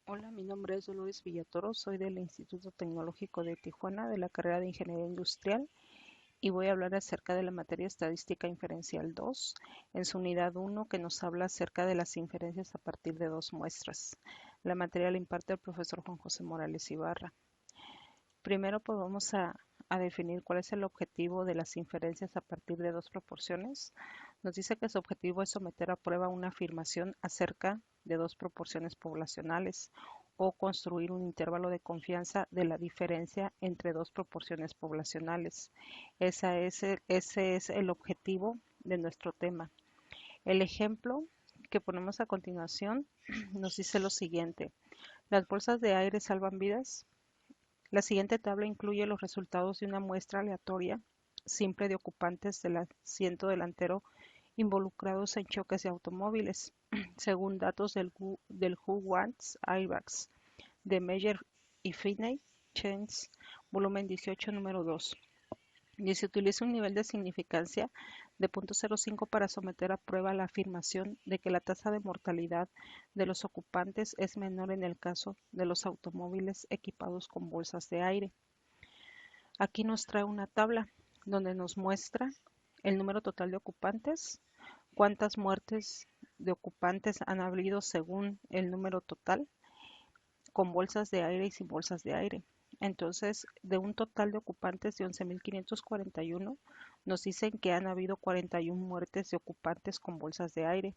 Hola, mi nombre es Dolores Villatoro, soy del Instituto Tecnológico de Tijuana de la carrera de Ingeniería Industrial y voy a hablar acerca de la materia Estadística Inferencial 2 en su unidad 1 que nos habla acerca de las inferencias a partir de dos muestras. La materia la imparte el profesor Juan José Morales Ibarra. Primero pues vamos a definir cuál es el objetivo de las inferencias a partir de dos proporciones. Nos dice que su objetivo es someter a prueba una afirmación acerca de dos proporciones poblacionales o construir un intervalo de confianza de la diferencia entre dos proporciones poblacionales. Ese es el objetivo de nuestro tema. El ejemplo que ponemos a continuación nos dice lo siguiente. Las bolsas de aire salvan vidas. La siguiente tabla incluye los resultados de una muestra aleatoria simple de ocupantes del asiento delantero involucrados en choques de automóviles, según datos del Who Wants Airbags de Meyer y Finney, Chance, volumen 18, número 2. Y se utiliza un nivel de significancia de 0.05 para someter a prueba la afirmación de que la tasa de mortalidad de los ocupantes es menor en el caso de los automóviles equipados con bolsas de aire. Aquí nos trae una tabla donde nos muestra el número total de ocupantes, cuántas muertes de ocupantes han habido según el número total, con bolsas de aire y sin bolsas de aire. Entonces, de un total de ocupantes de 11.541, nos dicen que han habido 41 muertes de ocupantes con bolsas de aire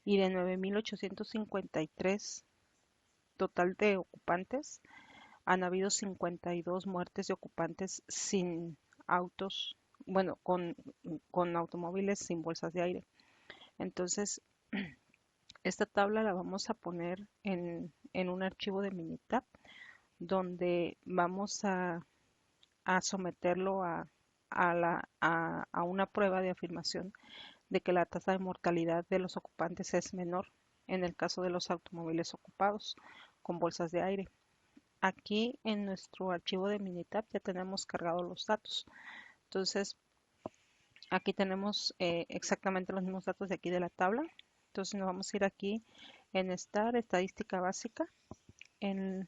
y de 9.853 total de ocupantes, han habido 52 muertes de ocupantes sin autos, bueno, con automóviles sin bolsas de aire. Entonces, esta tabla la vamos a poner en un archivo de Minitab donde vamos a someterlo a una prueba de afirmación de que la tasa de mortalidad de los ocupantes es menor en el caso de los automóviles ocupados con bolsas de aire. Aquí en nuestro archivo de Minitab ya tenemos cargados los datos. Entonces, aquí tenemos exactamente los mismos datos de aquí de la tabla. Entonces, nos vamos a ir aquí en estadística básica, en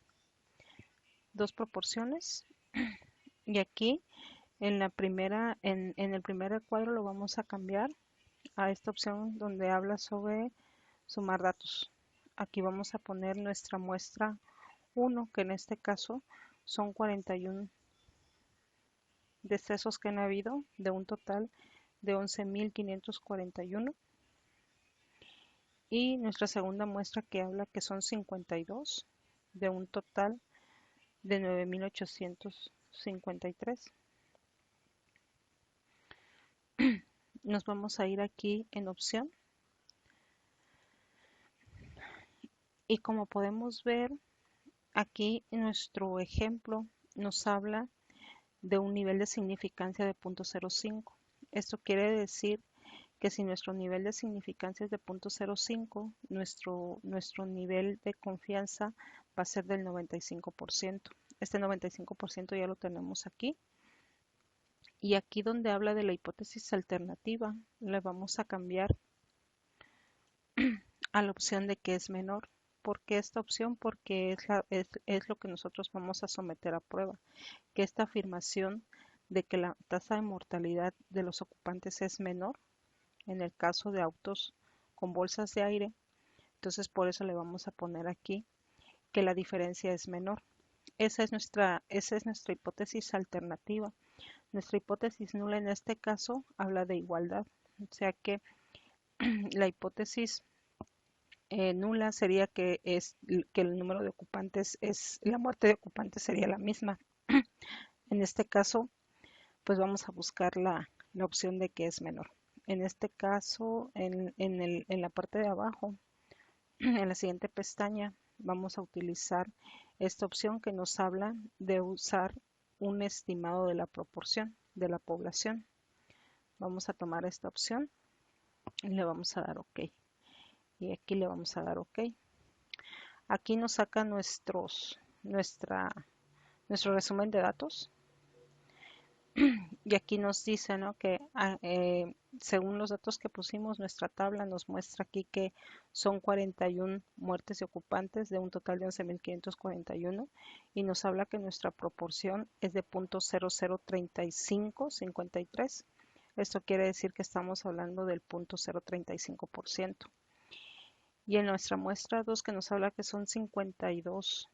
dos proporciones. Y aquí en el primer cuadro lo vamos a cambiar a esta opción donde habla sobre sumar datos. Aquí vamos a poner nuestra muestra 1, que en este caso son 41 decesos que han habido de un total de 11.541. Y nuestra segunda muestra que habla que son 52 de un total de 9.853. Nos vamos a ir aquí en opción y como podemos ver aquí en nuestro ejemplo nos habla de un nivel de significancia de 0.05. Esto quiere decir que si nuestro nivel de significancia es de 0.05, nuestro nivel de confianza va a ser del 95%. Este 95% ya lo tenemos aquí. Y aquí donde habla de la hipótesis alternativa, le vamos a cambiar a la opción de que es menor. ¿Por qué esta opción? Porque es lo que nosotros vamos a someter a prueba, que esta afirmación de que la tasa de mortalidad de los ocupantes es menor en el caso de autos con bolsas de aire. Entonces por eso le vamos a poner aquí que la diferencia es menor. Esa es nuestra hipótesis alternativa. Nuestra hipótesis nula en este caso habla de igualdad. O sea que la hipótesis nula sería que el número de ocupantes la muerte de ocupantes sería la misma. En este caso, pues vamos a buscar la opción de que es menor. En este caso, en la parte de abajo, en la siguiente pestaña, vamos a utilizar esta opción que nos habla de usar un estimado de la proporción de la población. Vamos a tomar esta opción y le vamos a dar OK. Y aquí le vamos a dar OK. Aquí nos saca nuestro resumen de datos. Y aquí nos dice, ¿no? Que según los datos que pusimos, nuestra tabla nos muestra aquí que son 41 muertes de ocupantes de un total de 11.541 y nos habla que nuestra proporción es de 0.003553. Esto quiere decir que estamos hablando del 0.035%. Y en nuestra muestra 2 que nos habla que son 52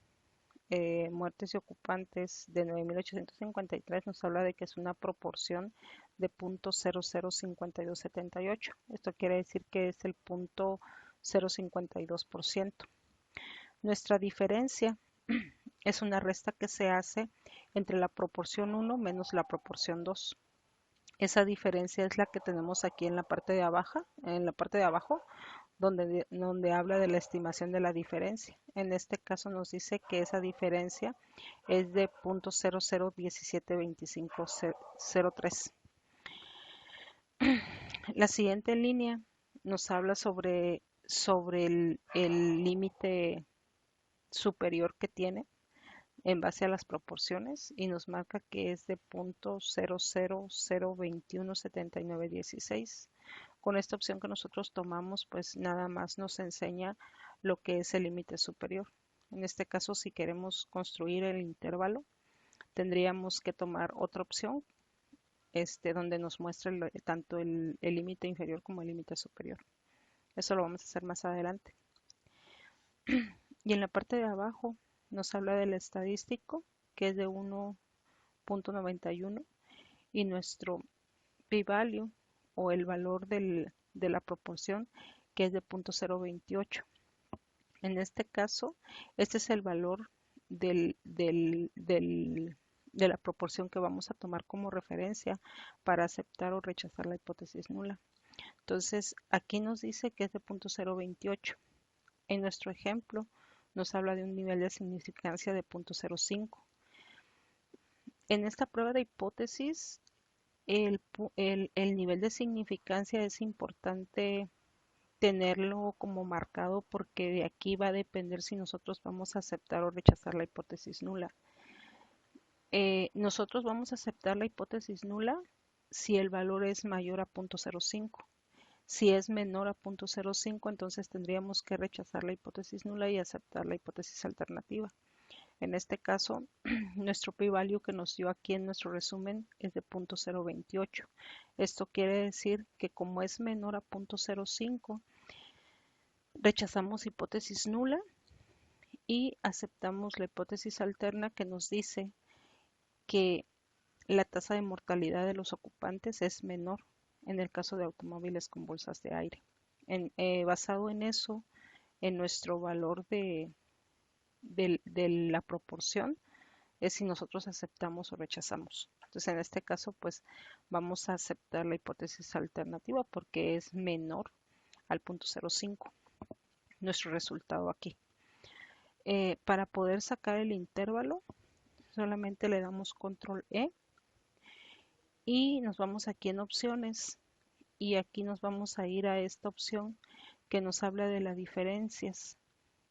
muertes y ocupantes de 9.853 nos habla de que es una proporción de 0.005278. Esto quiere decir que es el 0.052%. Nuestra diferencia es una resta que se hace entre la proporción 1 menos la proporción 2. Esa diferencia es la que tenemos aquí en la parte de abajo, donde habla de la estimación de la diferencia. En este caso nos dice que esa diferencia es de 0.00172503. La siguiente línea nos habla sobre el límite superior que tiene en base a las proporciones y nos marca que es de 0.000217916. Con esta opción que nosotros tomamos, pues nada más nos enseña lo que es el límite superior. En este caso, si queremos construir el intervalo, tendríamos que tomar otra opción, donde nos muestre tanto el límite inferior como el límite superior. Eso lo vamos a hacer más adelante. Y en la parte de abajo nos habla del estadístico, que es de 1.91, y nuestro p-value o el valor de la proporción, que es de 0.028. En este caso, este es el valor de la proporción que vamos a tomar como referencia para aceptar o rechazar la hipótesis nula. Entonces, aquí nos dice que es de 0.028. En nuestro ejemplo, nos habla de un nivel de significancia de 0.05. En esta prueba de hipótesis, el nivel de significancia es importante tenerlo como marcado porque de aquí va a depender si nosotros vamos a aceptar o rechazar la hipótesis nula. Nosotros vamos a aceptar la hipótesis nula si el valor es mayor a 0.05. Si es menor a 0.05, entonces tendríamos que rechazar la hipótesis nula y aceptar la hipótesis alternativa. En este caso, nuestro p-value que nos dio aquí en nuestro resumen es de 0.028. Esto quiere decir que como es menor a 0.05, rechazamos hipótesis nula y aceptamos la hipótesis alterna que nos dice que la tasa de mortalidad de los ocupantes es menor en el caso de automóviles con bolsas de aire. Basado en eso, en nuestro valor de la proporción, es si nosotros aceptamos o rechazamos. Entonces, en este caso, pues vamos a aceptar la hipótesis alternativa porque es menor al 0.05, nuestro resultado aquí. Para poder sacar el intervalo, solamente le damos control E y nos vamos aquí en opciones y aquí nos vamos a ir a esta opción que nos habla de las diferencias.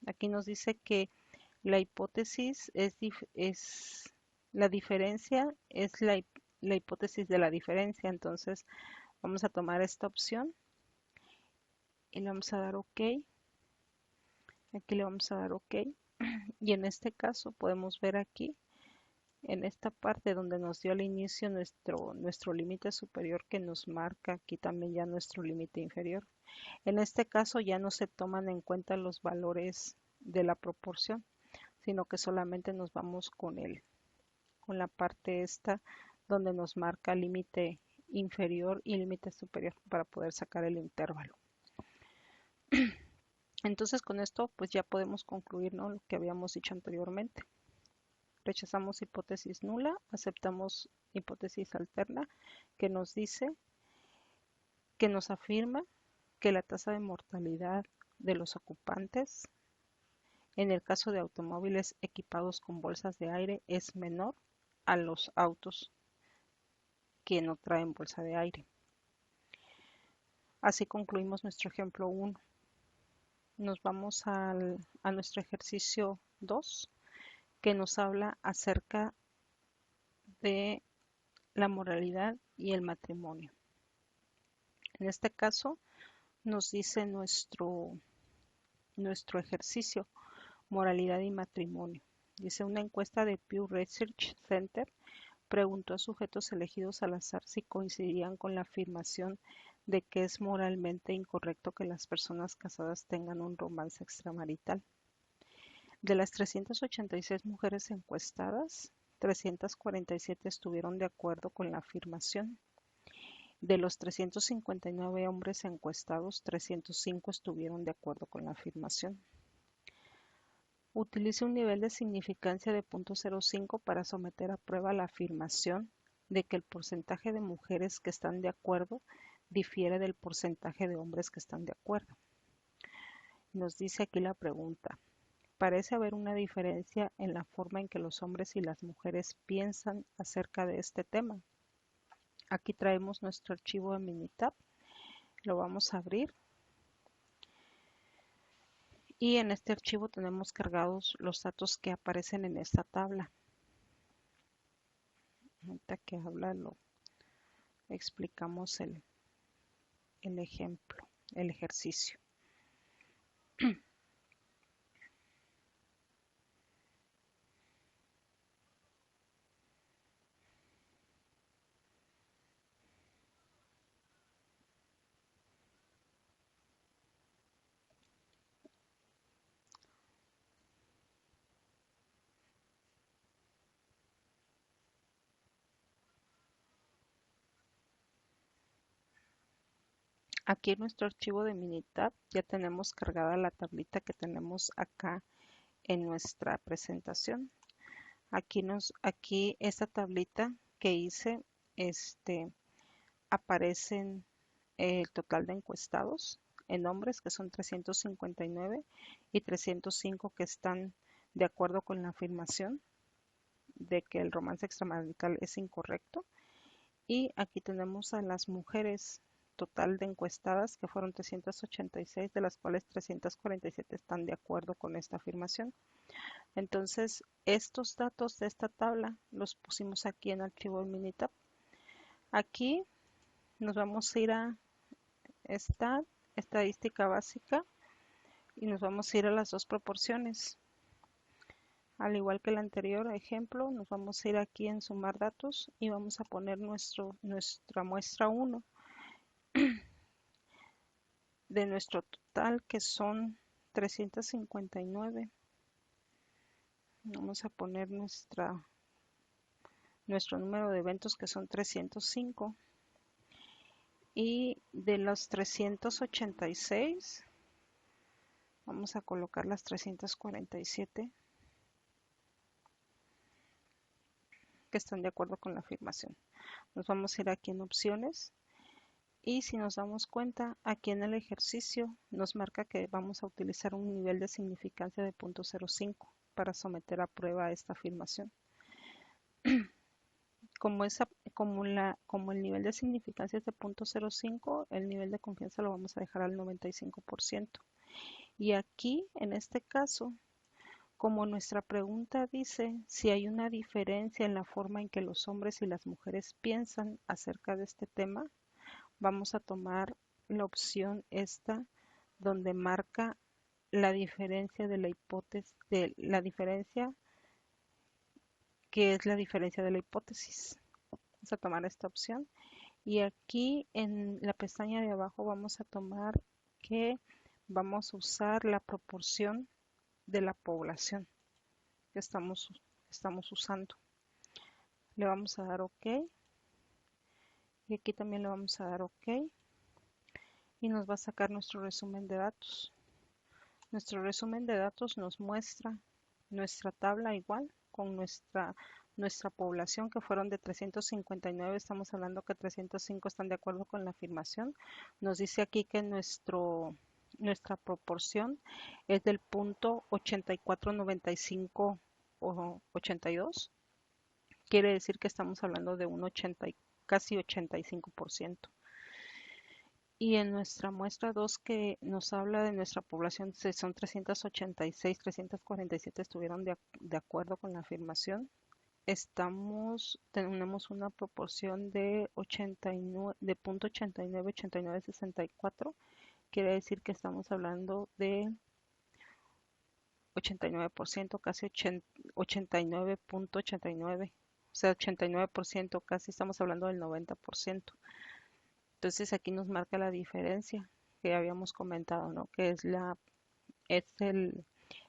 Aquí nos dice que la hipótesis es la diferencia, es la hipótesis de la diferencia. Entonces vamos a tomar esta opción y le vamos a dar OK. Aquí le vamos a dar OK. Y en este caso podemos ver aquí, en esta parte donde nos dio al inicio nuestro límite superior, que nos marca aquí también ya nuestro límite inferior. En este caso ya no se toman en cuenta los valores de la proporción, sino que solamente nos vamos con la parte esta donde nos marca límite inferior y límite superior para poder sacar el intervalo. Entonces con esto pues ya podemos concluir, ¿no?, lo que habíamos dicho anteriormente. Rechazamos hipótesis nula, aceptamos hipótesis alterna, que nos dice, que nos afirma que la tasa de mortalidad de los ocupantes en el caso de automóviles equipados con bolsas de aire es menor a los autos que no traen bolsa de aire. Así concluimos nuestro ejemplo 1. Nos vamos a nuestro ejercicio 2, que nos habla acerca de la moralidad y el matrimonio. En este caso nos dice nuestro ejercicio, moralidad y matrimonio. Dice una encuesta de Pew Research Center preguntó a sujetos elegidos al azar si coincidían con la afirmación de que es moralmente incorrecto que las personas casadas tengan un romance extramarital. De las 386 mujeres encuestadas, 347 estuvieron de acuerdo con la afirmación. De los 359 hombres encuestados, 305 estuvieron de acuerdo con la afirmación. Utilice un nivel de significancia de 0.05 para someter a prueba la afirmación de que el porcentaje de mujeres que están de acuerdo difiere del porcentaje de hombres que están de acuerdo. Nos dice aquí la pregunta: parece haber una diferencia en la forma en que los hombres y las mujeres piensan acerca de este tema. Aquí traemos nuestro archivo de Minitab, lo vamos a abrir y en este archivo tenemos cargados los datos que aparecen en esta tabla. Ahorita que habla lo explicamos el ejemplo, el ejercicio. Aquí en nuestro archivo de Minitab ya tenemos cargada la tablita que tenemos acá en nuestra presentación. Aquí esta tablita que hice, aparecen el total de encuestados en hombres, que son 359, y 305 que están de acuerdo con la afirmación de que el romance extramarital es incorrecto. Y aquí tenemos a las mujeres, total de encuestadas, que fueron 386, de las cuales 347 están de acuerdo con esta afirmación. Entonces, estos datos de esta tabla los pusimos aquí en archivo Minitab. Aquí nos vamos a ir a esta estadística básica y nos vamos a ir a las dos proporciones. Al igual que el anterior ejemplo, nos vamos a ir aquí en sumar datos y vamos a poner nuestra muestra 1 de nuestro total, que son 359. Vamos a poner nuestro número de eventos, que son 305. Y de los 386, vamos a colocar las 347 que están de acuerdo con la afirmación. Nos vamos a ir aquí en opciones y si nos damos cuenta, aquí en el ejercicio nos marca que vamos a utilizar un nivel de significancia de 0.05 para someter a prueba esta afirmación. Como el nivel de significancia es de 0.05, el nivel de confianza lo vamos a dejar al 95%. Y aquí, en este caso, como nuestra pregunta dice si hay una diferencia en la forma en que los hombres y las mujeres piensan acerca de este tema, vamos a tomar la opción esta donde marca la diferencia de la hipótesis, que es la diferencia de la hipótesis. Vamos a tomar esta opción y aquí en la pestaña de abajo vamos a tomar que vamos a usar la proporción de la población que estamos usando. Le vamos a dar OK y aquí también le vamos a dar OK y nos va a sacar nuestro resumen de datos. Nuestro resumen de datos nos muestra nuestra tabla igual con nuestra población, que fueron de 359. Estamos hablando que 305 están de acuerdo con la afirmación. Nos dice aquí que nuestra proporción es del punto 8495 o 82. Quiere decir que estamos hablando de un casi 85%. Y en nuestra muestra 2, que nos habla de nuestra población, son 386, 347 estuvieron de acuerdo con la afirmación. tenemos una proporción de 89, de 0.89, 89, 64. Quiere decir que estamos hablando de 89%, casi 89.89. O sea, 89%, casi estamos hablando del 90%. Entonces aquí nos marca la diferencia que habíamos comentado, ¿no? Que es el,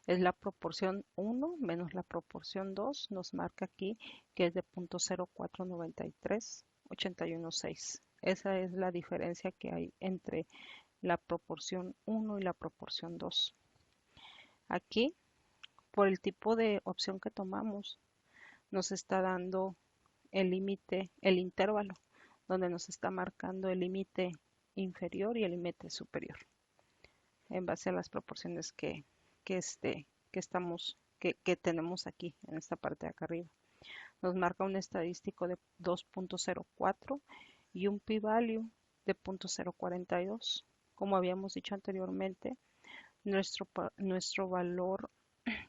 es la proporción 1 menos la proporción 2, nos marca aquí que es de 0.0493, 81.6. Esa es la diferencia que hay entre la proporción 1 y la proporción 2. Aquí, por el tipo de opción que tomamos, nos está dando el límite, el intervalo, donde nos está marcando el límite inferior y el límite superior, en base a las proporciones que, este, que tenemos aquí, en esta parte de acá arriba. Nos marca un estadístico de 2.04 y un p-value de 0.042. Como habíamos dicho anteriormente, nuestro valor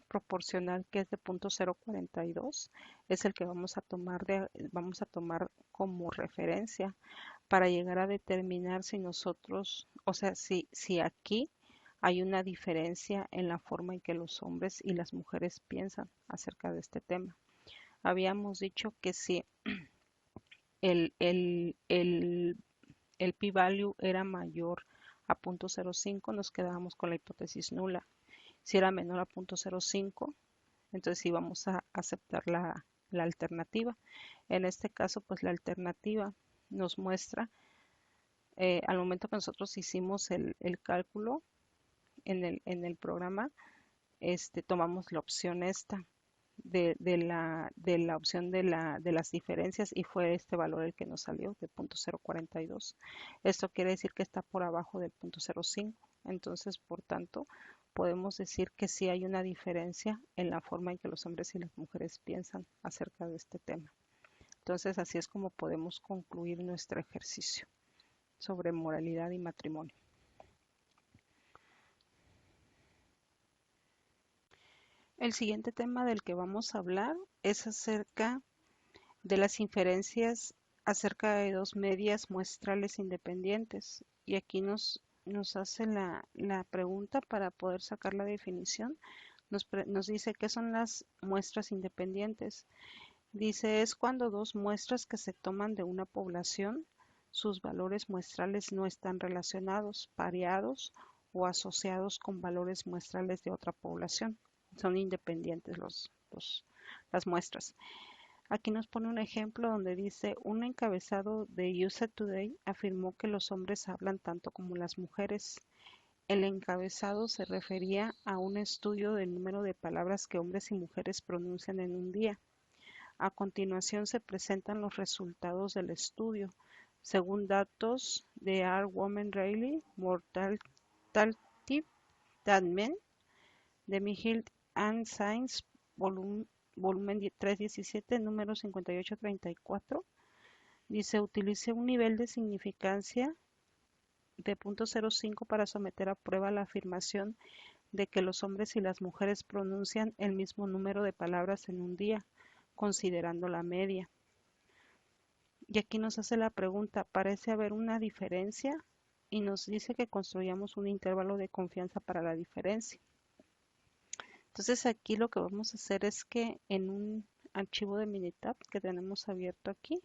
proporcional, que es de 0.042, es el que vamos a tomar como referencia para llegar a determinar si nosotros, o sea, si aquí hay una diferencia en la forma en que los hombres y las mujeres piensan acerca de este tema. Habíamos dicho que si el, el, el, el p-value era mayor a 0.05, nos quedábamos con la hipótesis nula. Si era menor a 0.05, entonces sí vamos a aceptar la alternativa. En este caso, pues la alternativa nos muestra, al momento que nosotros hicimos el cálculo en el programa, tomamos la opción esta de la opción de las diferencias, y fue este valor el que nos salió de 0.042. Esto quiere decir que está por abajo del 0.05. Entonces, por tanto, podemos decir que sí hay una diferencia en la forma en que los hombres y las mujeres piensan acerca de este tema. Entonces, así es como podemos concluir nuestro ejercicio sobre moralidad y matrimonio. El siguiente tema del que vamos a hablar es acerca de las inferencias acerca de dos medias muestrales independientes. Y aquí nos hace la pregunta para poder sacar la definición. Nos dice qué son las muestras independientes. Dice, es cuando dos muestras que se toman de una población, sus valores muestrales no están relacionados, pareados o asociados con valores muestrales de otra población. Son independientes las muestras. Aquí nos pone un ejemplo donde dice, un encabezado de USA Today afirmó que los hombres hablan tanto como las mujeres. El encabezado se refería a un estudio del número de palabras que hombres y mujeres pronuncian en un día. A continuación se presentan los resultados del estudio. Según datos de R. Women Rayleigh, Mortality That Men, de Michiel and Science, volumen 317, número 5834, dice, utilice un nivel de significancia de 0.05 para someter a prueba la afirmación de que los hombres y las mujeres pronuncian el mismo número de palabras en un día, considerando la media. Y aquí nos hace la pregunta, ¿parece haber una diferencia? Y nos dice que construyamos un intervalo de confianza para la diferencia. Entonces aquí lo que vamos a hacer es que en un archivo de Minitab que tenemos abierto aquí,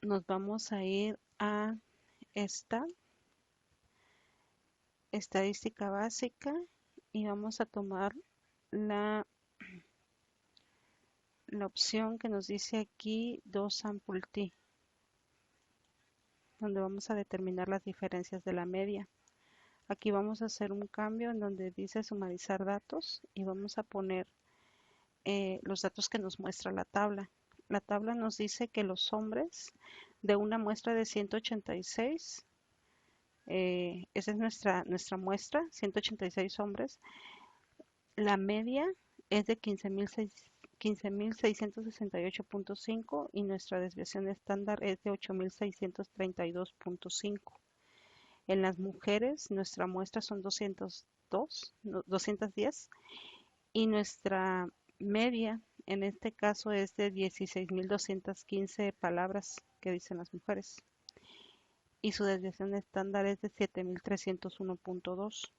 nos vamos a ir a esta estadística básica y vamos a tomar la opción que nos dice aquí 2 sample t, donde vamos a determinar las diferencias de la media. Aquí vamos a hacer un cambio en donde dice sumarizar datos y vamos a poner los datos que nos muestra la tabla. La tabla nos dice que los hombres de una muestra de 186, esa es nuestra muestra, 186 hombres, la media es de 15.668.5 y nuestra desviación estándar es de 8.632.5. En las mujeres, nuestra muestra son 210 y nuestra media en este caso es de 16.215 palabras que dicen las mujeres y su desviación estándar es de 7.301.2.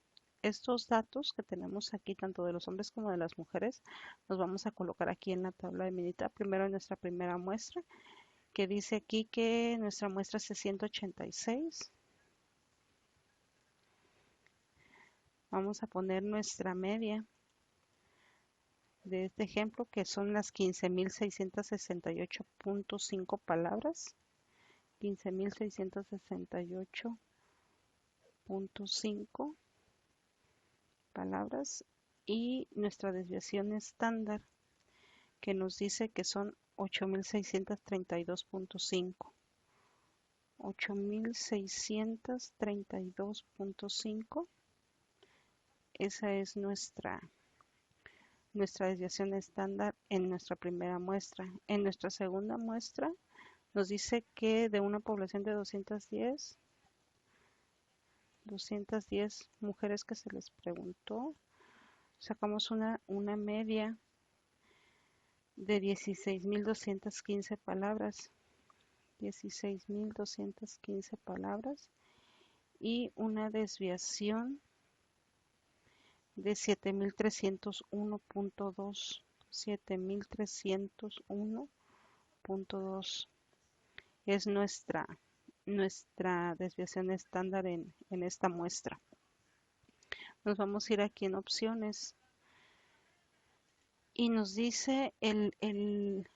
Estos datos que tenemos aquí, tanto de los hombres como de las mujeres, los vamos a colocar aquí en la tabla de Minita. Primero en nuestra primera muestra, que dice aquí que nuestra muestra es de 186. Vamos a poner nuestra media de este ejemplo, que son las 15.668.5 palabras. 15.668.5 palabras y nuestra desviación estándar que nos dice que son 8.632.5. 8.632.5, esa es nuestra desviación estándar en nuestra primera muestra. En nuestra segunda muestra nos dice que de una población de 210 mujeres que se les preguntó, sacamos una media de 16.215 palabras. 16.215 palabras y una desviación de 7.301.2. 7.301.2 es nuestra desviación estándar en esta muestra. Nos vamos a ir aquí en opciones y nos dice el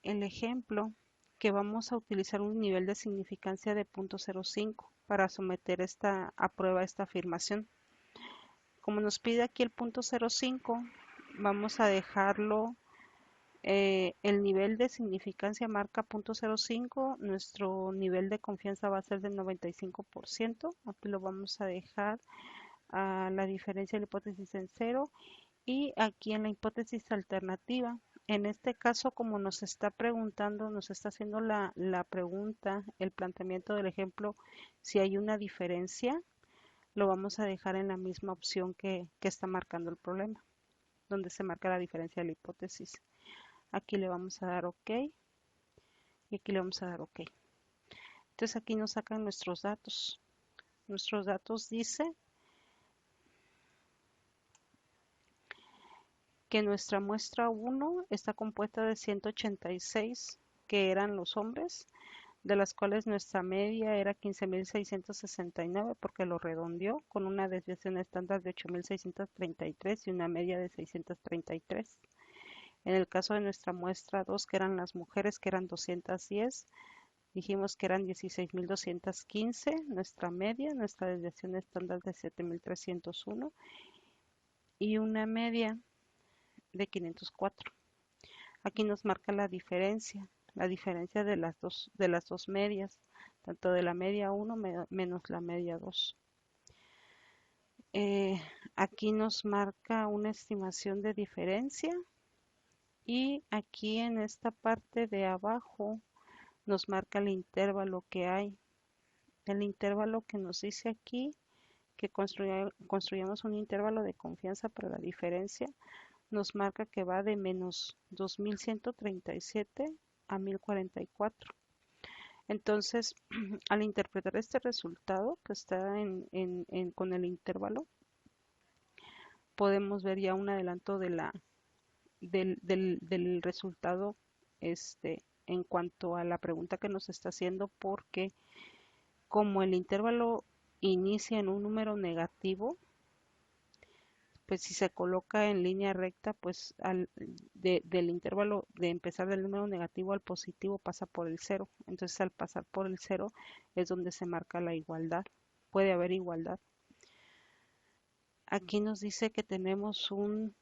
ejemplo que vamos a utilizar un nivel de significancia de 0.05 para someter a prueba esta afirmación. Como nos pide aquí el 0.05, vamos a dejarlo, el nivel de significancia marca 0.05, nuestro nivel de confianza va a ser del 95%, aquí lo vamos a dejar a la diferencia de la hipótesis en 0 y aquí en la hipótesis alternativa. En este caso, como nos está preguntando, nos está haciendo la pregunta, el planteamiento del ejemplo, si hay una diferencia, lo vamos a dejar en la misma opción que está marcando el problema, donde se marca la diferencia de la hipótesis. Aquí le vamos a dar OK y aquí le vamos a dar OK. Entonces aquí nos sacan nuestros datos. Nuestros datos dice que nuestra muestra 1 está compuesta de 186 que eran los hombres, de las cuales nuestra media era 15.669 porque lo redondeó con una desviación estándar de 8.633 y una media de 633. En el caso de nuestra muestra 2, que eran las mujeres, que eran 210, dijimos que eran 16.215, nuestra media, nuestra desviación estándar de 7.301 y una media de 504. Aquí nos marca la diferencia de las dos medias, tanto de la media 1 menos la media 2. Aquí nos marca una estimación de diferencia y aquí en esta parte de abajo nos marca el intervalo que hay. El intervalo que nos dice aquí que construyamos un intervalo de confianza para la diferencia nos marca que va de menos 2.137 a 1.044. Entonces, al interpretar este resultado que está con el intervalo, podemos ver ya un adelanto del resultado en cuanto a la pregunta que nos está haciendo, porque como el intervalo inicia en un número negativo, pues si se coloca en línea recta, pues del intervalo de empezar del número negativo al positivo pasa por el 0. Entonces al pasar por el 0 es donde se marca la igualdad. Puede haber igualdad. Aquí nos dice que tenemos un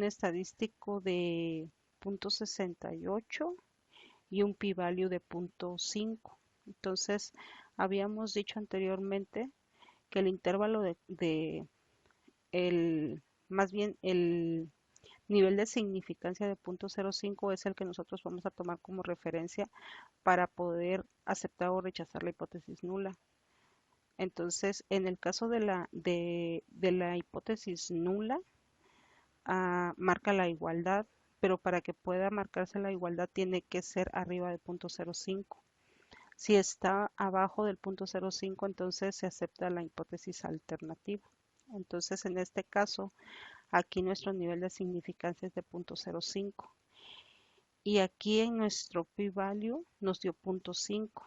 estadístico de 0.68 y un p-value de 0.5. Entonces habíamos dicho anteriormente que el intervalo más bien el nivel de significancia de 0.05 es el que nosotros vamos a tomar como referencia para poder aceptar o rechazar la hipótesis nula. Entonces, en el caso de la hipótesis nula, marca la igualdad, pero para que pueda marcarse la igualdad tiene que ser arriba del punto 0,5. Si está abajo del punto 0,5, entonces se acepta la hipótesis alternativa. Entonces, en este caso, aquí nuestro nivel de significancia es de 0,05. Y aquí en nuestro p-value nos dio 0,5.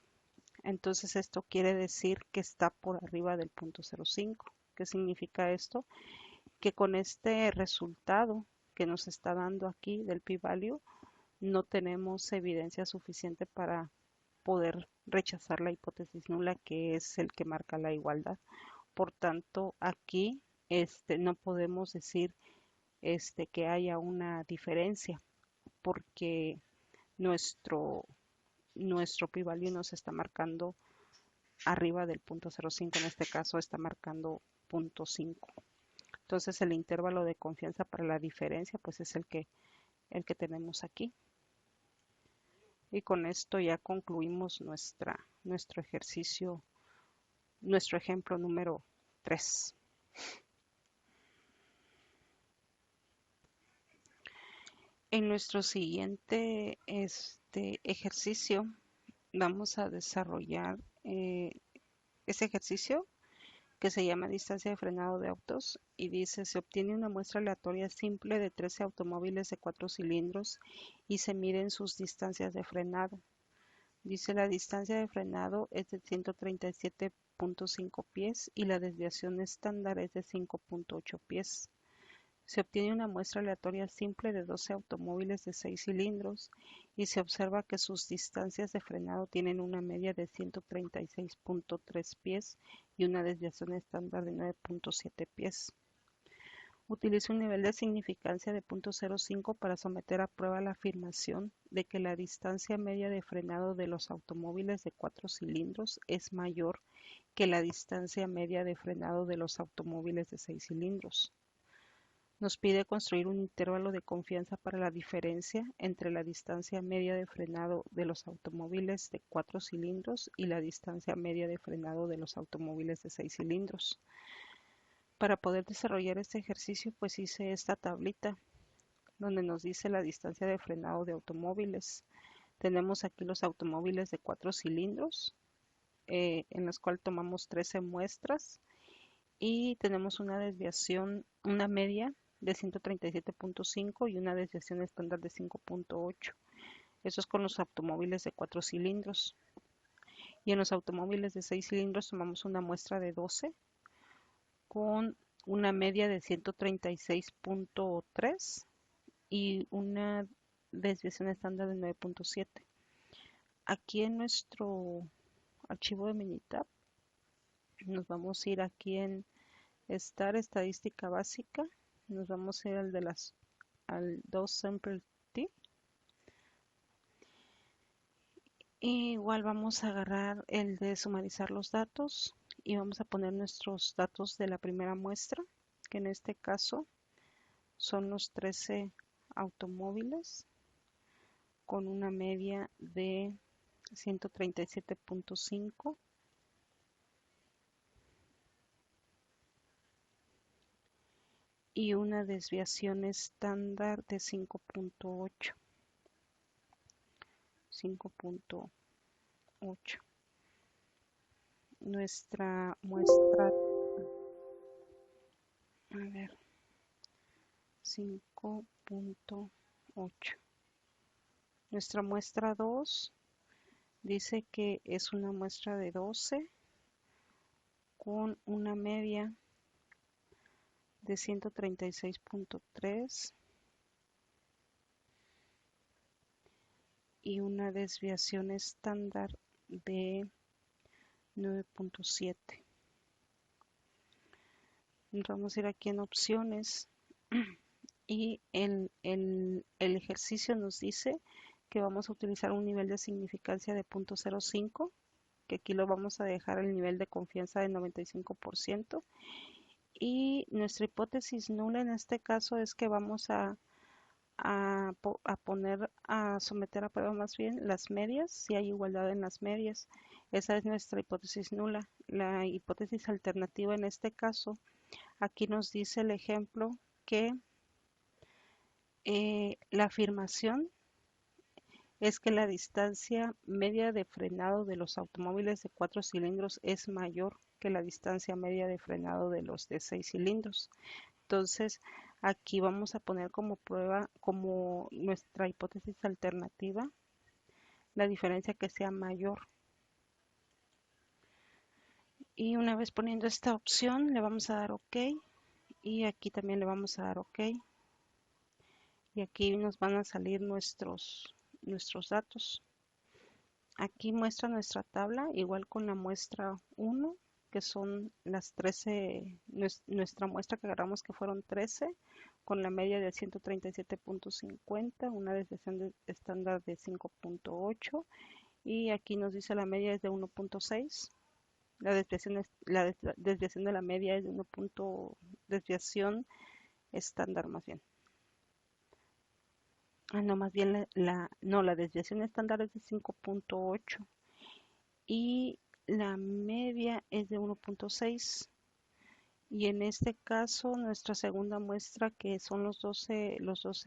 Entonces, esto quiere decir que está por arriba del punto 0,5. ¿Qué significa esto? Que con este resultado que nos está dando aquí del p-value, no tenemos evidencia suficiente para poder rechazar la hipótesis nula, que es el que marca la igualdad. Por tanto, aquí no podemos decir que haya una diferencia, porque nuestro, nuestro p-value nos está marcando arriba del punto 0,5, en este caso está marcando 0,5. Entonces el intervalo de confianza para la diferencia pues es el que tenemos aquí. Y con esto ya concluimos nuestro ejercicio, nuestro ejemplo número 3. En nuestro siguiente ejercicio vamos a desarrollar ese ejercicio que se llama distancia de frenado de autos y dice: se obtiene una muestra aleatoria simple de 13 automóviles de 4 cilindros y se miden sus distancias de frenado. Dice: la distancia de frenado es de 137.5 pies y la desviación estándar es de 5.8 pies. Se obtiene una muestra aleatoria simple de 12 automóviles de 6 cilindros y se observa que sus distancias de frenado tienen una media de 136.3 pies y una desviación estándar de 9.7 pies. Utiliza un nivel de significancia de 0.05 para someter a prueba la afirmación de que la distancia media de frenado de los automóviles de 4 cilindros es mayor que la distancia media de frenado de los automóviles de 6 cilindros. Nos pide construir un intervalo de confianza para la diferencia entre la distancia media de frenado de los automóviles de 4 cilindros y la distancia media de frenado de los automóviles de 6 cilindros. Para poder desarrollar este ejercicio, pues hice esta tablita donde nos dice la distancia de frenado de automóviles. Tenemos aquí los automóviles de 4 cilindros, en los cuales tomamos 13 muestras y tenemos una desviación, una media de 137.5 y una desviación estándar de 5.8. Eso es con los automóviles de 4 cilindros. Y en los automóviles de 6 cilindros tomamos una muestra de 12 con una media de 136.3 y una desviación estándar de 9.7. Aquí en nuestro archivo de Minitab nos vamos a ir aquí en estadística básica, nos vamos a ir al 2 sample t. Y igual vamos a agarrar el de sumarizar los datos y vamos a poner nuestros datos de la primera muestra, que en este caso son los 13 automóviles con una media de 137.5 y una desviación estándar de 5.8. Nuestra muestra, a ver, 5.8. Nuestra muestra 2 dice que es una muestra de 12 con una media de 136.3 y una desviación estándar de 9.7. Vamos a ir aquí en opciones y el ejercicio nos dice que vamos a utilizar un nivel de significancia de 0.05, que aquí lo vamos a dejar el nivel de confianza de 95%. Y nuestra hipótesis nula en este caso es que vamos a a someter a prueba más bien las medias, si hay igualdad en las medias. Esa es nuestra hipótesis nula. La hipótesis alternativa en este caso, aquí nos dice el ejemplo que la afirmación es que la distancia media de frenado de los automóviles de 4 cilindros es mayor que la distancia media de frenado de los de 6 cilindros. Entonces, aquí vamos a poner como prueba, como nuestra hipótesis alternativa, la diferencia que sea mayor. Y una vez poniendo esta opción, le vamos a dar OK. Y aquí también le vamos a dar OK. Y aquí nos van a salir nuestros datos. Aquí muestra nuestra tabla, igual con la muestra 1, que son las 13, nuestra muestra que agarramos que fueron 13, con la media de 137.50, una desviación estándar de 5.8, y aquí nos dice la media es de 1.6. La desviación de la media es de 1. Desviación estándar más bien. No, más bien la desviación estándar es de 5.8 y la media es de 1.6. Y en este caso, nuestra segunda muestra, que son los 12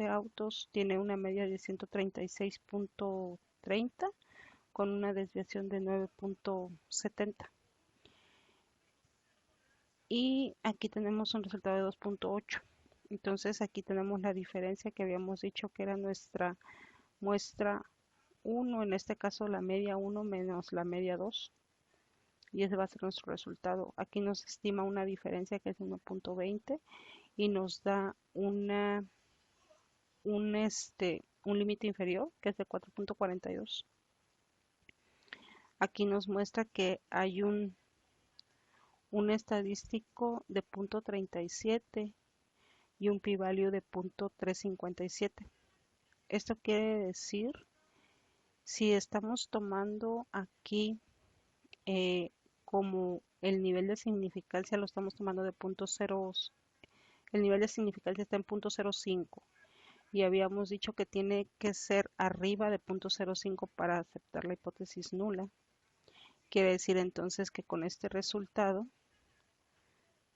autos, tiene una media de 136.30 con una desviación de 9.70. Y aquí tenemos un resultado de 2.8. Entonces aquí tenemos la diferencia que habíamos dicho que era nuestra muestra 1, en este caso la media 1 menos la media 2. Y ese va a ser nuestro resultado. Aquí nos estima una diferencia que es 1.20 y nos da un límite inferior que es de 4.42. Aquí nos muestra que hay un estadístico de 0.37 y un p-value de 0.357. Esto quiere decir, si estamos tomando aquí como el nivel de significancia lo estamos tomando de 0.0, el nivel de significancia está en 0.05 y habíamos dicho que tiene que ser arriba de 0.05 para aceptar la hipótesis nula. Quiere decir entonces que con este resultado,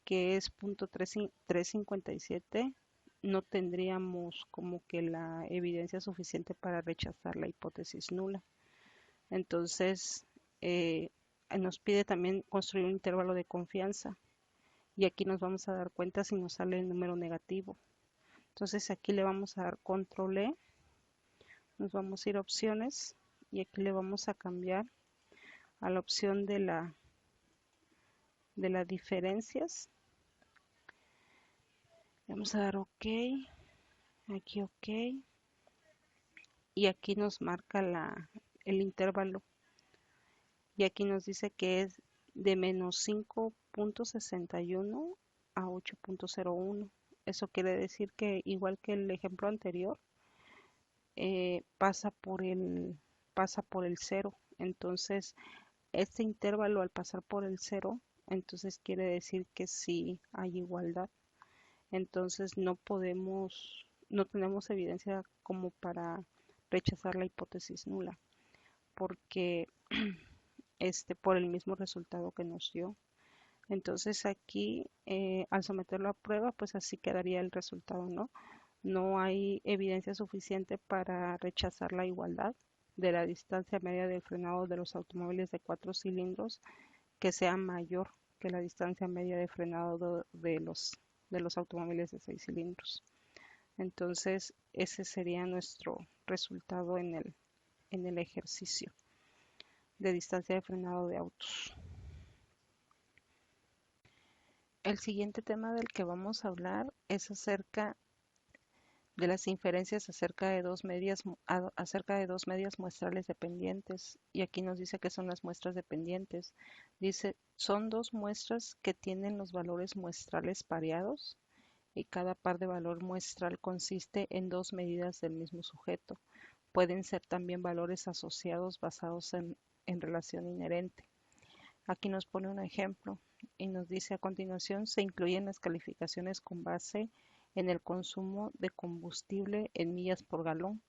que es 0.357, no tendríamos como que la evidencia suficiente para rechazar la hipótesis nula. Entonces, nos pide también construir un intervalo de confianza y aquí nos vamos a dar cuenta si nos sale el número negativo. Entonces aquí le vamos a dar control E, nos vamos a ir a opciones y aquí le vamos a cambiar a la opción de las diferencias. Le vamos a dar OK, aquí OK y aquí nos marca el intervalo y aquí nos dice que es de menos 5.61 a 8.01. Eso quiere decir que igual que el ejemplo anterior, pasa por el 0. Entonces, este intervalo al pasar por el 0, entonces quiere decir que sí hay igualdad. Entonces no tenemos evidencia como para rechazar la hipótesis nula, porque por el mismo resultado que nos dio. Entonces aquí, al someterlo a prueba, pues así quedaría el resultado, ¿no? No hay evidencia suficiente para rechazar la igualdad de la distancia media del frenado de los automóviles de 4 cilindros que sea mayor que la distancia media de frenado de los automóviles de 6 cilindros. Entonces, ese sería nuestro resultado en el ejercicio de distancia de frenado de autos. El siguiente tema del que vamos a hablar es acerca de las inferencias acerca de dos medias muestrales dependientes. Y aquí nos dice que son las muestras dependientes. Dice, son dos muestras que tienen los valores muestrales pareados y cada par de valor muestral consiste en dos medidas del mismo sujeto. Pueden ser también valores asociados basados en relación inherente. Aquí nos pone un ejemplo y nos dice a continuación, se incluyen las calificaciones con base en el consumo de combustible en millas por galón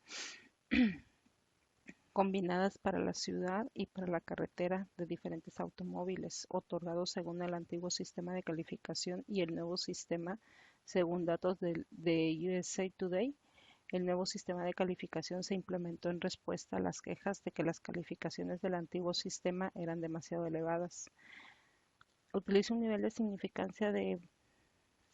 combinadas para la ciudad y para la carretera de diferentes automóviles, otorgados según el antiguo sistema de calificación y el nuevo sistema según datos de USA Today. El nuevo sistema de calificación se implementó en respuesta a las quejas de que las calificaciones del antiguo sistema eran demasiado elevadas. Utiliza un nivel de significancia de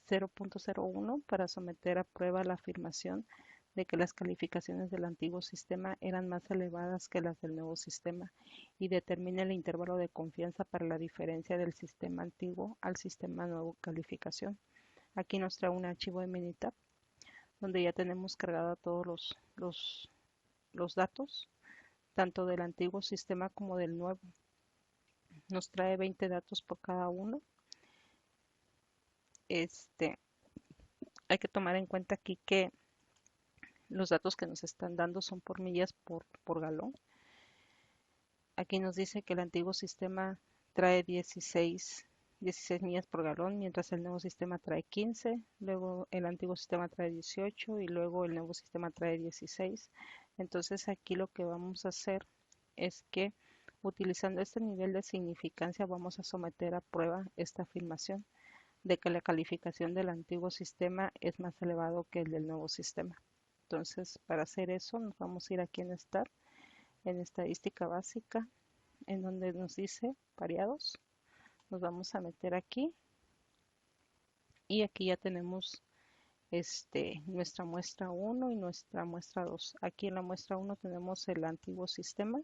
0.01 para someter a prueba la afirmación de que las calificaciones del antiguo sistema eran más elevadas que las del nuevo sistema y determina el intervalo de confianza para la diferencia del sistema antiguo al sistema nuevo calificación. Aquí nos trae un archivo de Minitab donde ya tenemos cargada todos los datos, tanto del antiguo sistema como del nuevo. Nos trae 20 datos por cada uno. Hay que tomar en cuenta aquí que los datos que nos están dando son por millas por galón. Aquí nos dice que el antiguo sistema trae 16 millas por galón, mientras el nuevo sistema trae 15, luego el antiguo sistema trae 18 y luego el nuevo sistema trae 16. Entonces aquí lo que vamos a hacer es que utilizando este nivel de significancia vamos a someter a prueba esta afirmación de que la calificación del antiguo sistema es más elevado que el del nuevo sistema. Entonces, para hacer eso, nos vamos a ir aquí en estadística básica, en donde nos dice pareados. Nos vamos a meter aquí y aquí ya tenemos nuestra muestra 1 y nuestra muestra 2. Aquí en la muestra 1 tenemos el antiguo sistema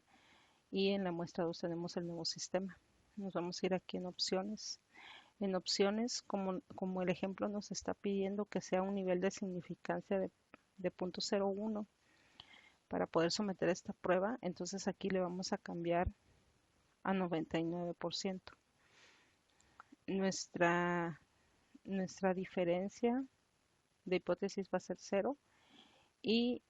y en la muestra 2 tenemos el nuevo sistema. Nos vamos a ir aquí en opciones. En opciones, como el ejemplo nos está pidiendo que sea un nivel de significancia de 0.01 para poder someter esta prueba, entonces aquí le vamos a cambiar a 99%. Nuestra diferencia de hipótesis va a ser 0 y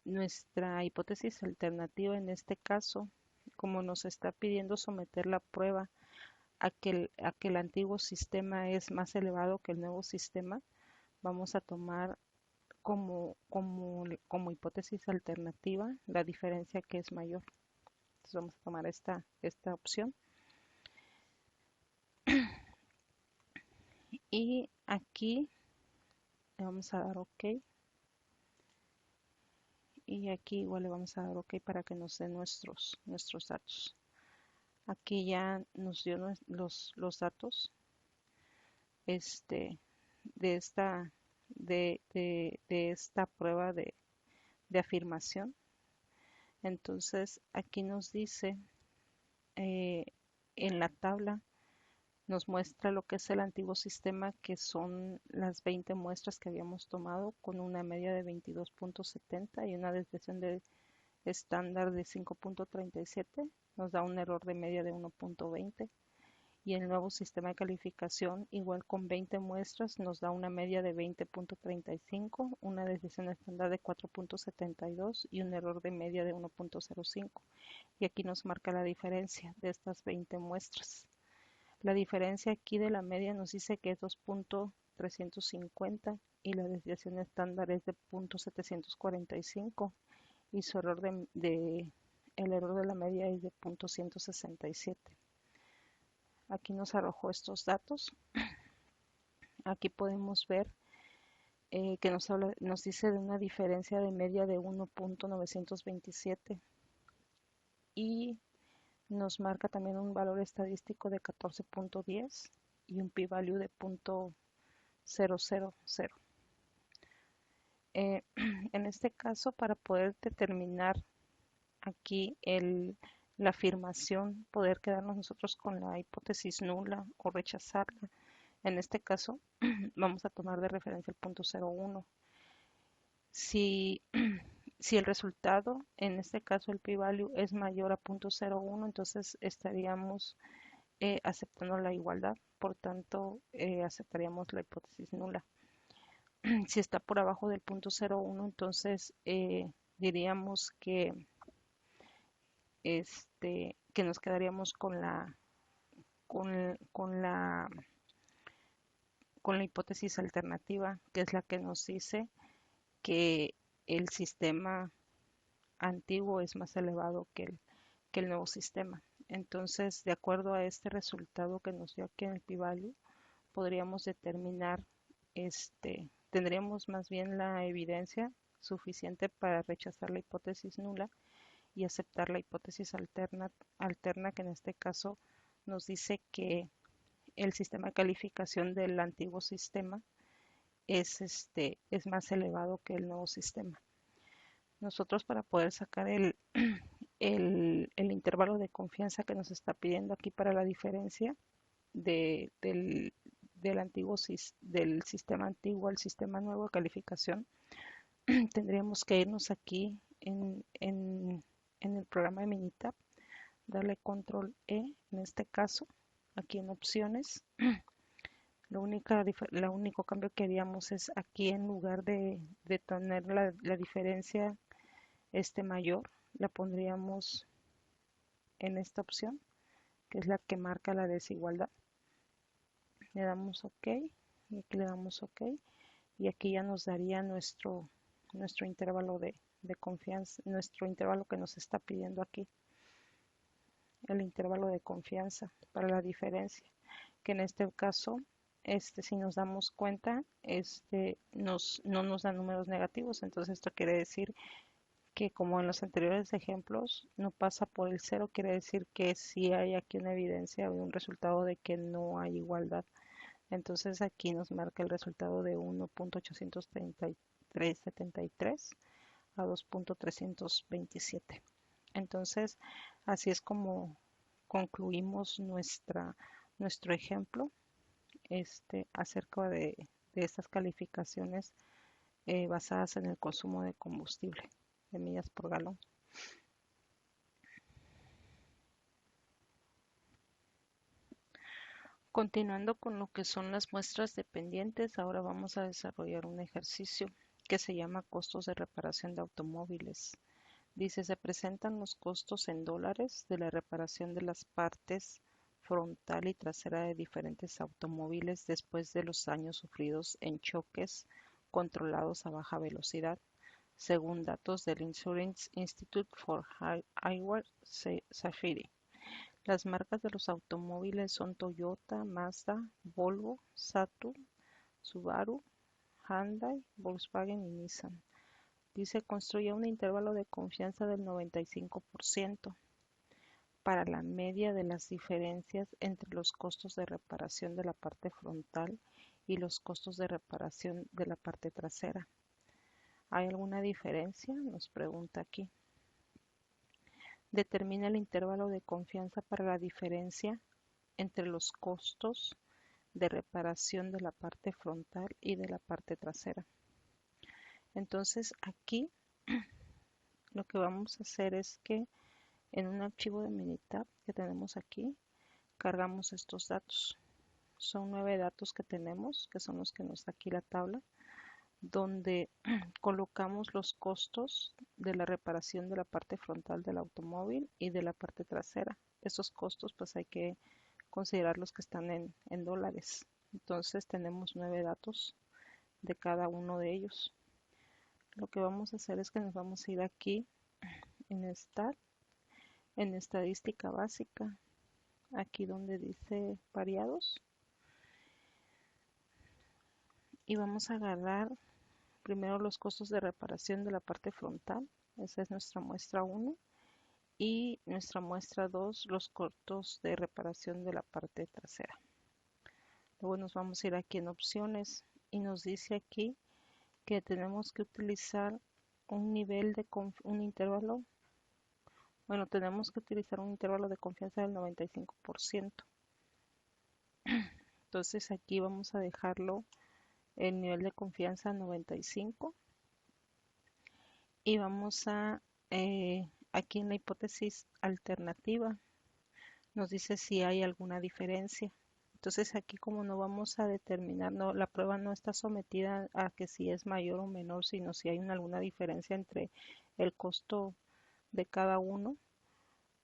nuestra hipótesis alternativa en este caso, como nos está pidiendo someter la prueba a que el antiguo sistema es más elevado que el nuevo sistema, vamos a tomar como hipótesis alternativa la diferencia que es mayor. Entonces vamos a tomar esta opción. Y aquí le vamos a dar OK. Y aquí igual le vamos a dar OK para que nos dé nuestros datos. Aquí ya nos dio los datos de esta prueba de afirmación. Entonces aquí nos dice en la tabla nos muestra lo que es el antiguo sistema, que son las 20 muestras que habíamos tomado con una media de 22.70 y una desviación de estándar de 5.37. Nos da un error de media de 1.20. Y el nuevo sistema de calificación, igual con 20 muestras, nos da una media de 20.35, una desviación estándar de 4.72 y un error de media de 1.05. Y aquí nos marca la diferencia de estas 20 muestras. La diferencia aquí de la media nos dice que es 2.350 y la desviación estándar es de 0.745 y su error el error de la media es de 0.167. Aquí nos arrojó estos datos. Aquí podemos ver que nos dice de una diferencia de media de 1.927 y nos marca también un valor estadístico de 14.10 y un p-value de 0.000. En este caso, para poder determinar aquí la afirmación, poder quedarnos nosotros con la hipótesis nula o rechazarla, en este caso vamos a tomar de referencia el punto 0.1. Si el resultado, en este caso el p-value, es mayor a 0.01, entonces estaríamos aceptando la igualdad, por tanto aceptaríamos la hipótesis nula. Si está por abajo del punto 0.1, entonces diríamos que nos quedaríamos con la con la hipótesis alternativa, que es la que nos dice que el sistema antiguo es más elevado que el nuevo sistema. Entonces, de acuerdo a este resultado que nos dio aquí en el p-value, podríamos determinar, tendríamos más bien la evidencia suficiente para rechazar la hipótesis nula y aceptar la hipótesis alterna, que en este caso nos dice que el sistema de calificación del antiguo sistema es más elevado que el nuevo sistema. Nosotros, para poder sacar el intervalo de confianza que nos está pidiendo aquí para la diferencia del del sistema antiguo al sistema nuevo de calificación, tendríamos que irnos aquí en el programa de Minitab, darle control E en este caso, aquí en opciones. Lo único cambio que haríamos es aquí, en lugar de tener la diferencia mayor, la pondríamos en esta opción, que es la que marca la desigualdad. Le damos OK y aquí le damos OK, y aquí ya nos daría nuestro intervalo de confianza, nuestro intervalo que nos está pidiendo aquí, el intervalo de confianza para la diferencia, que en este caso, si nos damos cuenta, no nos da números negativos. Entonces esto quiere decir que, como en los anteriores ejemplos, no pasa por el cero. Quiere decir que sí hay aquí una evidencia o un resultado de que no hay igualdad. Entonces aquí nos marca el resultado de 1.833.73 a 2.327. Entonces, así es como concluimos nuestro ejemplo acerca de estas calificaciones basadas en el consumo de combustible de millas por galón. Continuando con lo que son las muestras dependientes, ahora vamos a desarrollar un ejercicio que se llama costos de reparación de automóviles. Dice: se presentan los costos en dólares de la reparación de las partes frontal y trasera de diferentes automóviles después de los daños sufridos en choques controlados a baja velocidad, según datos del Insurance Institute for Highway Safety. Las marcas de los automóviles son Toyota, Mazda, Volvo, Saturn, Subaru, Hyundai, Volkswagen y Nissan. Dice: construye un intervalo de confianza del 95% para la media de las diferencias entre los costos de reparación de la parte frontal y los costos de reparación de la parte trasera. ¿Hay alguna diferencia?, nos pregunta aquí. Determina el intervalo de confianza para la diferencia entre los costos de reparación de la parte frontal y de la parte trasera. Entonces aquí lo que vamos a hacer es que en un archivo de Minitab que tenemos aquí, cargamos estos datos. Son 9 datos que tenemos, que son los que nos da aquí la tabla, donde colocamos los costos de la reparación de la parte frontal del automóvil y de la parte trasera. Estos costos pues hay que considerarlos que están en dólares. Entonces tenemos 9 datos de cada uno de ellos. Lo que vamos a hacer es que nos vamos a ir aquí en Stat, en estadística básica, aquí donde dice variados, y vamos a agarrar primero los costos de reparación de la parte frontal. Esa es nuestra muestra 1, y nuestra muestra 2, los costos de reparación de la parte trasera. Luego nos vamos a ir aquí en opciones y nos dice aquí que tenemos que utilizar un intervalo. Bueno, tenemos que utilizar un intervalo de confianza del 95%. Entonces aquí vamos a dejarlo el nivel de confianza 95, y vamos a aquí en la hipótesis alternativa nos dice si hay alguna diferencia. Entonces aquí, como no vamos a determinar, no, la prueba no está sometida a que si es mayor o menor, sino si hay alguna diferencia entre el costo de cada uno,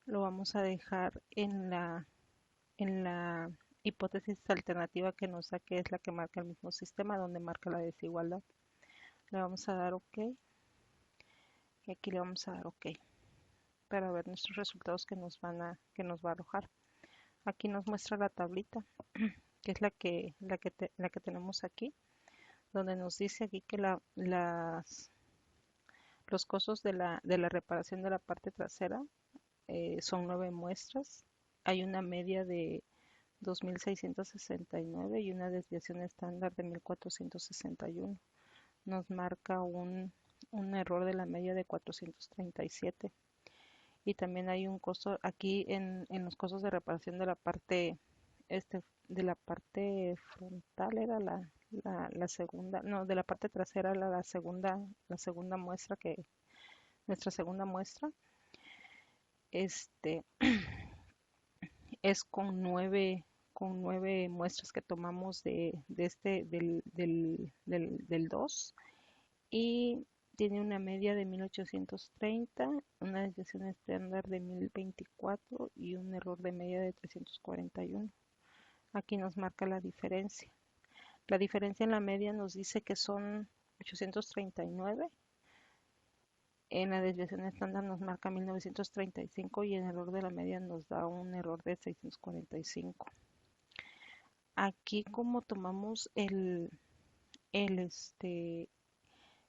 lo vamos a dejar en la hipótesis alternativa que nos da, que es la que marca el mismo sistema, donde marca la desigualdad. Le vamos a dar OK y aquí le vamos a dar OK para ver nuestros resultados que nos va a arrojar. Aquí nos muestra la tablita, que es la que tenemos aquí, donde nos dice aquí que los costos de la reparación de la parte trasera son 9 muestras. Hay una media de 2.669 y una desviación estándar de 1.461. Nos marca un error de la media de 437. Y también hay un costo aquí en los costos de reparación de la parte de la parte frontal era la segunda, no, de la parte trasera era la segunda muestra nuestra segunda muestra, este es con nueve muestras que tomamos del 2 y tiene una media de 1830, una desviación estándar de 1024 y un error de media de 341. Aquí nos marca la diferencia. La diferencia en la media nos dice que son 839. En la desviación estándar nos marca 1935 y en el error de la media nos da un error de 645. Aquí como tomamos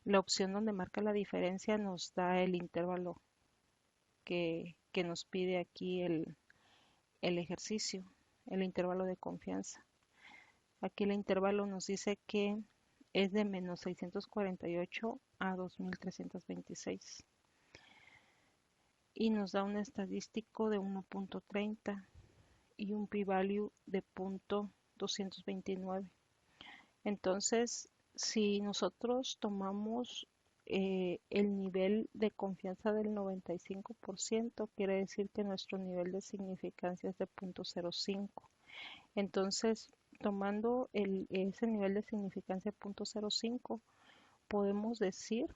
la opción donde marca la diferencia nos da el intervalo que nos pide aquí el ejercicio, el intervalo de confianza. Aquí el intervalo nos dice que es de menos 648 a 2326 y nos da un estadístico de 1.30 y un p-value de 0.229. Entonces, si nosotros tomamos el nivel de confianza del 95%, quiere decir que nuestro nivel de significancia es de 0.05. Entonces, tomando ese nivel de significancia 0.05, podemos decir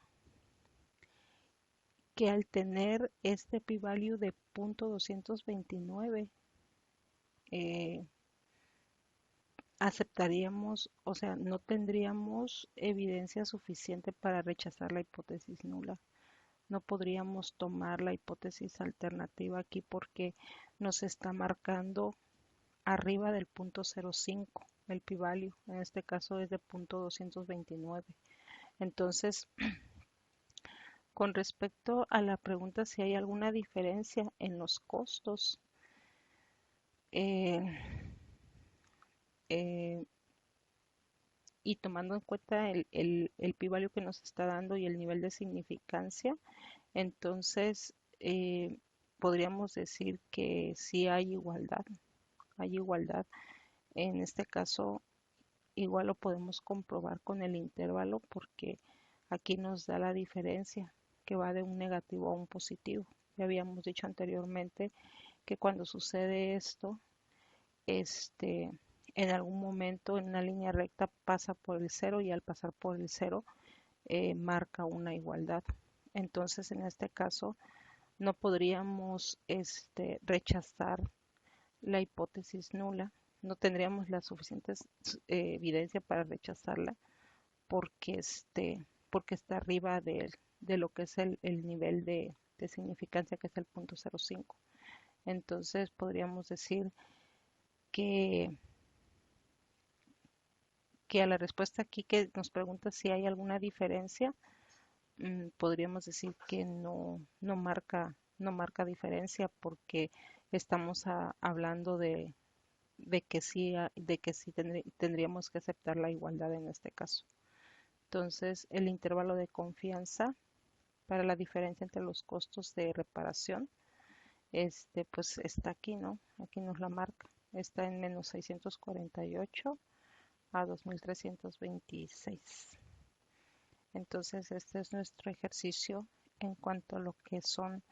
que al tener este p-value de 0.229, aceptaríamos, o sea, no tendríamos evidencia suficiente para rechazar la hipótesis nula. No podríamos tomar la hipótesis alternativa aquí porque nos está marcando arriba del 0.05, el p-value, en este caso es de 0.229. Entonces, con respecto a la pregunta si hay alguna diferencia en los costos, eh, eh, y tomando en cuenta el p-value que nos está dando y el nivel de significancia, entonces podríamos decir que sí hay igualdad. Hay igualdad. En este caso, igual lo podemos comprobar con el intervalo porque aquí nos da la diferencia que va de un negativo a un positivo. Ya habíamos dicho anteriormente que cuando sucede esto, este, en algún momento en una línea recta pasa por el cero y al pasar por el cero marca una igualdad. Entonces, en este caso, no podríamos rechazar la hipótesis nula, no tendríamos la suficiente evidencia para rechazarla porque, porque está arriba de lo que es el nivel de significancia, que es el 0.05. Entonces, podríamos decir que a la respuesta aquí que nos pregunta si hay alguna diferencia, podríamos decir que no marca diferencia porque estamos hablando de que sí tendríamos que aceptar la igualdad en este caso. Entonces, el intervalo de confianza para la diferencia entre los costos de reparación, pues está aquí, ¿no? Aquí nos la marca. Está en menos 648 a 2326. Entonces, este es nuestro ejercicio en cuanto a lo que son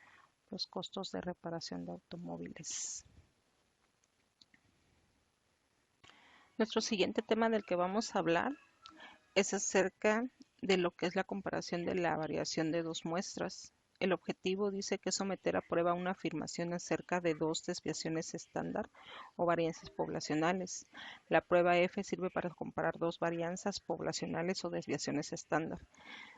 los costos de reparación de automóviles. Nuestro siguiente tema del que vamos a hablar es acerca de lo que es la comparación de la variación de dos muestras. El objetivo dice que es someter a prueba una afirmación acerca de dos desviaciones estándar o varianzas poblacionales. La prueba F sirve para comparar dos varianzas poblacionales o desviaciones estándar.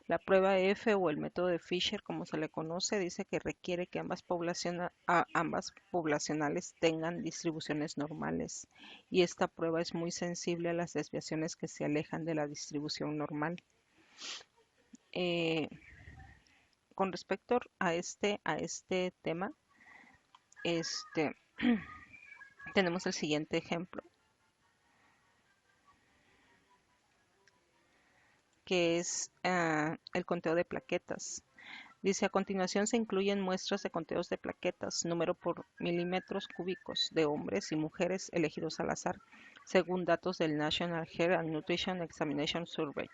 La prueba F o el método de Fisher, como se le conoce, dice que requiere que ambas poblacionales tengan distribuciones normales, y esta prueba es muy sensible a las desviaciones que se alejan de la distribución normal. Eh, con respecto a este tema, este, tenemos el siguiente ejemplo, que es el conteo de plaquetas. Dice, a continuación se incluyen muestras de conteos de plaquetas, número por milímetros cúbicos, de hombres y mujeres elegidos al azar, según datos del National Health and Nutrition Examination Survey.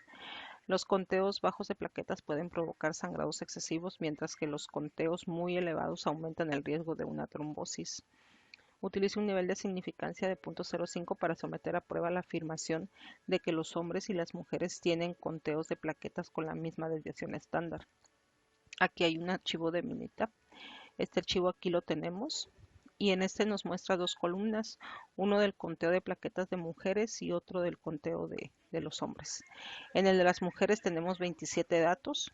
Los conteos bajos de plaquetas pueden provocar sangrados excesivos, mientras que los conteos muy elevados aumentan el riesgo de una trombosis. Utilice un nivel de significancia de 0.05 para someter a prueba la afirmación de que los hombres y las mujeres tienen conteos de plaquetas con la misma desviación estándar. Aquí hay un archivo de Minitab. Este archivo aquí lo tenemos y en este nos muestra dos columnas, uno del conteo de plaquetas de mujeres y otro del conteo de los hombres. En el de las mujeres tenemos 27 datos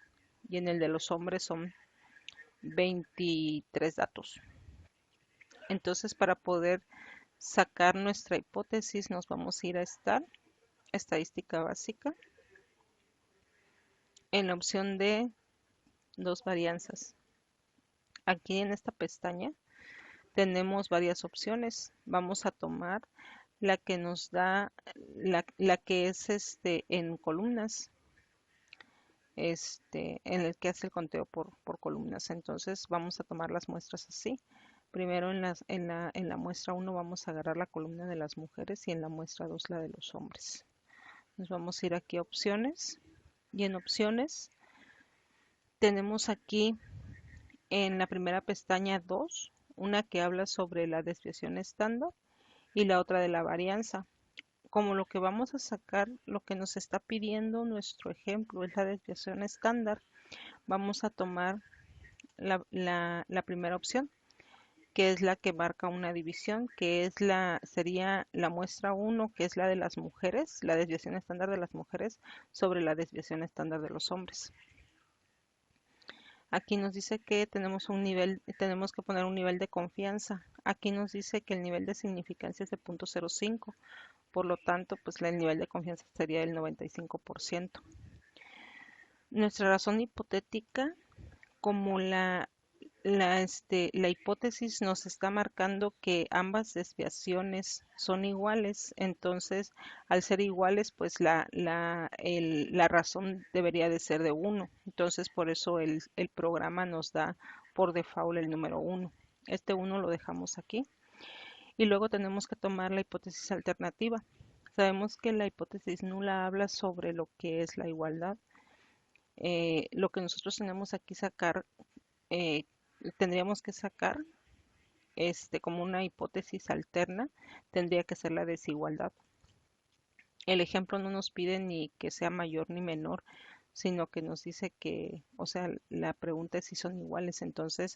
y en el de los hombres son 23 datos. Entonces, para poder sacar nuestra hipótesis, nos vamos a ir a estadística básica, en la opción de dos varianzas. Aquí en esta pestaña tenemos varias opciones. Vamos a tomar la que nos da, la que es en columnas, en el que hace el conteo por columnas. Entonces vamos a tomar las muestras así. Primero en la muestra 1 vamos a agarrar la columna de las mujeres y en la muestra 2 la de los hombres. Nos vamos a ir aquí a opciones y en opciones tenemos aquí en la primera pestaña 2, una que habla sobre la desviación estándar y la otra de la varianza. Como lo que vamos a sacar, lo que nos está pidiendo nuestro ejemplo es la desviación estándar, vamos a tomar la primera opción, que es la que marca una división, que sería la muestra 1, que es la de las mujeres, la desviación estándar de las mujeres sobre la desviación estándar de los hombres. Aquí nos dice que tenemos que poner un nivel de confianza. Aquí nos dice que el nivel de significancia es de 0.05, por lo tanto, pues el nivel de confianza sería del 95%. Nuestra razón hipotética, como la hipótesis nos está marcando que ambas desviaciones son iguales, entonces al ser iguales, pues la razón debería de ser de 1. Entonces por eso el programa nos da por default el número 1. Este 1 lo dejamos aquí. Y luego tenemos que tomar la hipótesis alternativa. Sabemos que la hipótesis nula habla sobre lo que es la igualdad. Lo que nosotros tenemos aquí tendríamos que sacar como una hipótesis alterna, tendría que ser la desigualdad. El ejemplo no nos pide ni que sea mayor ni menor, sino que nos dice que, o sea, la pregunta es si son iguales. Entonces,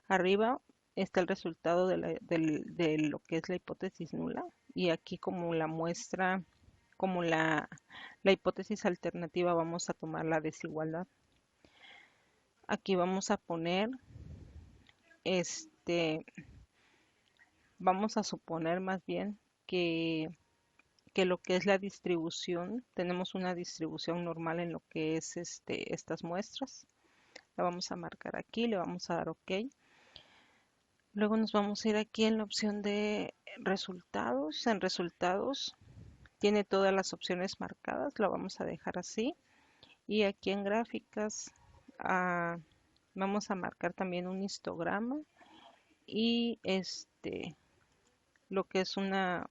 arriba está el resultado de lo que es la hipótesis nula y aquí como la muestra, como la hipótesis alternativa vamos a tomar la desigualdad. Aquí vamos a poner, vamos a suponer más bien que lo que es la distribución, tenemos una distribución normal en lo que es estas muestras. La vamos a marcar aquí, le vamos a dar OK. Luego nos vamos a ir aquí en la opción de resultados. En resultados tiene todas las opciones marcadas, la vamos a dejar así. Y aquí en gráficas vamos a marcar también un histograma y lo que es una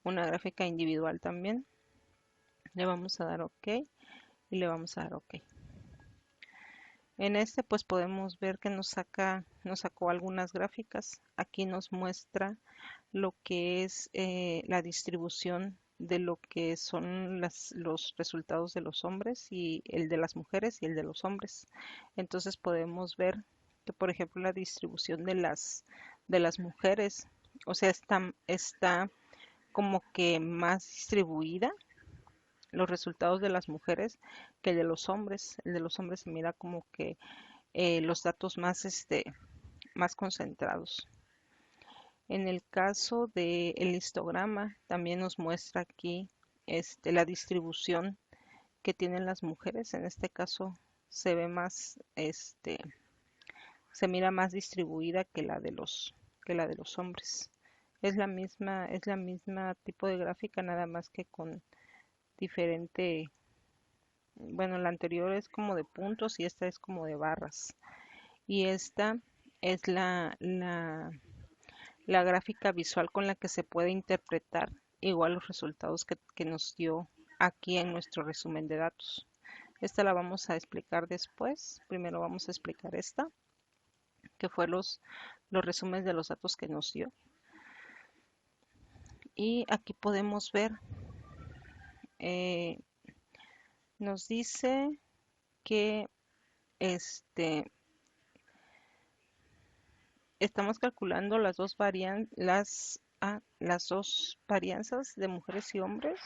gráfica individual también. Le vamos a dar OK y le vamos a dar OK. En pues podemos ver que nos sacó algunas gráficas. Aquí nos muestra lo que es la distribución de lo que son los resultados de los hombres y el de las mujeres y el de los hombres. Entonces podemos ver que, por ejemplo, la distribución de las mujeres, o sea, está como que más distribuida los resultados de las mujeres que el de los hombres. El de los hombres se mira como que los datos más, más concentrados. En el caso del histograma, también nos muestra aquí la distribución que tienen las mujeres. En este caso se ve más, se mira más distribuida que la de los hombres. Es la misma tipo de gráfica, nada más que con diferente, bueno, la anterior es como de puntos y esta es como de barras. Y esta es la gráfica visual con la que se puede interpretar igual los resultados que nos dio aquí en nuestro resumen de datos. Esta la vamos a explicar después. Primero vamos a explicar esta, que fue los resúmenes de los datos que nos dio. Y aquí podemos ver, eh, nos dice que estamos calculando las dos varianzas de mujeres y hombres.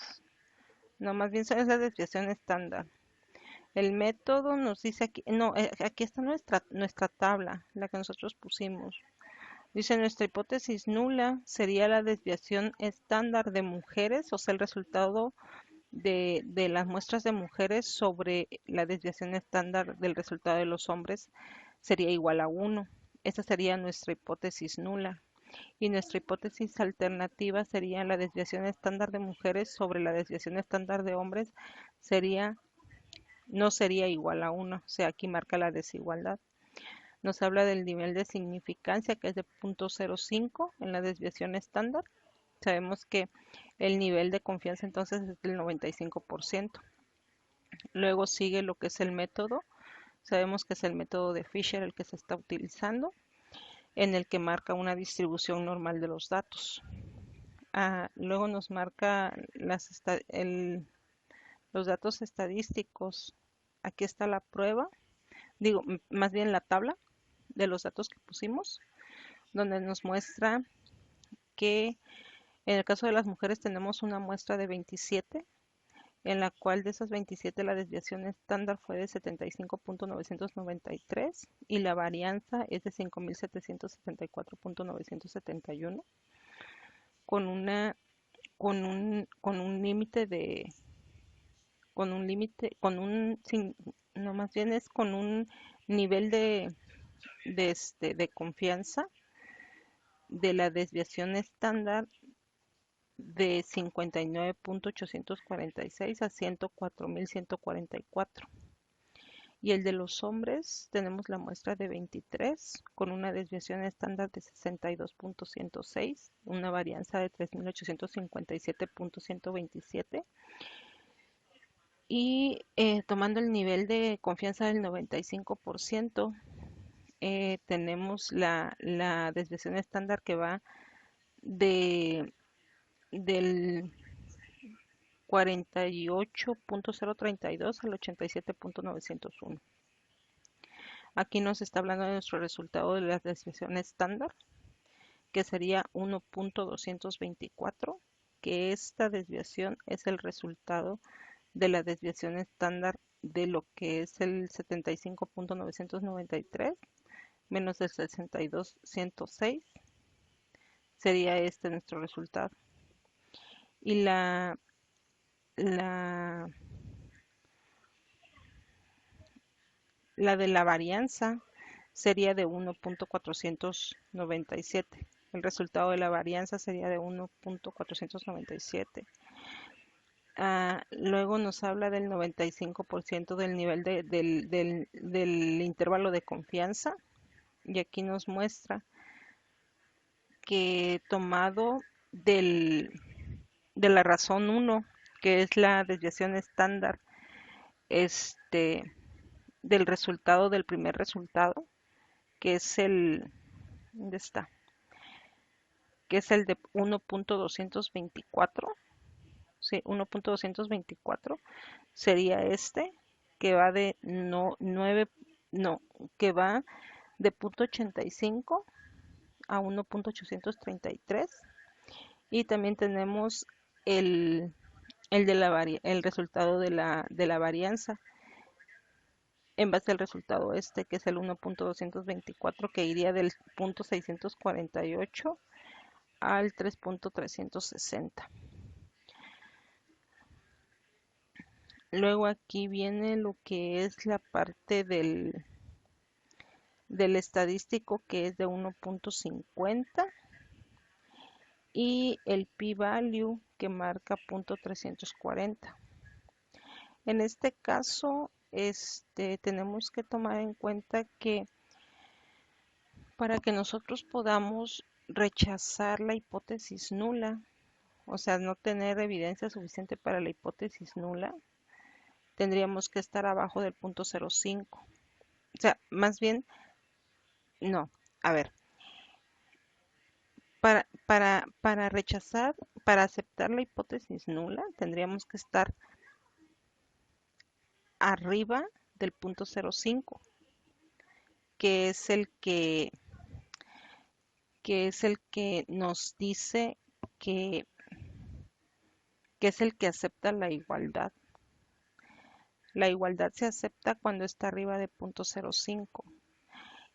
No, más bien es la desviación estándar. El método nos dice aquí, no, aquí está nuestra tabla, la que nosotros pusimos. Dice, nuestra hipótesis nula sería la desviación estándar de mujeres, o sea, el resultado de las muestras de mujeres sobre la desviación estándar del resultado de los hombres sería igual a 1. Esa sería nuestra hipótesis nula. Y nuestra hipótesis alternativa sería la desviación estándar de mujeres sobre la desviación estándar de hombres no sería igual a 1. O sea, aquí marca la desigualdad. Nos habla del nivel de significancia, que es de 0.05 en la desviación estándar. Sabemos que el nivel de confianza entonces es del 95%. Luego sigue lo que es el método. Sabemos que es el método de Fisher el que se está utilizando, en el que marca una distribución normal de los datos. Luego nos marca los datos estadísticos. Aquí está la prueba, digo, más bien la tabla de los datos que pusimos, donde nos muestra que en el caso de las mujeres tenemos una muestra de 27, en la cual de esas 27 la desviación estándar fue de 75.993 y la varianza es de 5.774.971 con un límite no, más bien es con un nivel de confianza de la desviación estándar de 59.846 a 104.144. Y el de los hombres tenemos la muestra de 23 con una desviación estándar de 62.106, una varianza de 3.857.127. Y tomando el nivel de confianza del 95%, tenemos la desviación estándar que va del 48.032 al 87.901. Aquí nos está hablando de nuestro resultado de la desviación estándar, que sería 1.224, que esta desviación es el resultado de la desviación estándar de lo que es el 75.993 menos el 62.106, sería este nuestro resultado. Y la, la de la varianza sería de 1.497. El resultado de la varianza sería de 1.497. Luego nos habla del 95% del nivel del intervalo de confianza. Y aquí nos muestra que tomado de la razón 1, que es la desviación estándar, del resultado del primer resultado, que es ¿dónde está? Que es el de 1.224, o sí, 1.224 sería este, que va de no, 9, no, que va de 0.85 a 1.833. Y también tenemos el, el resultado de la varianza en base al resultado este, que es el 1.224, que iría del punto 648 al 3.360. Luego aquí viene lo que es la parte del estadístico, que es de 1.50, y el p-value, que marca 0.340. En este caso, tenemos que tomar en cuenta que para que nosotros podamos rechazar la hipótesis nula, o sea, no tener evidencia suficiente para la hipótesis nula, tendríamos que estar abajo del punto 0.5. O sea, más bien, no. A ver, para rechazar, para aceptar la hipótesis nula, tendríamos que estar arriba del punto 0.5, que es el que nos dice que, que es el que acepta la igualdad. La igualdad se acepta cuando está arriba de 0.05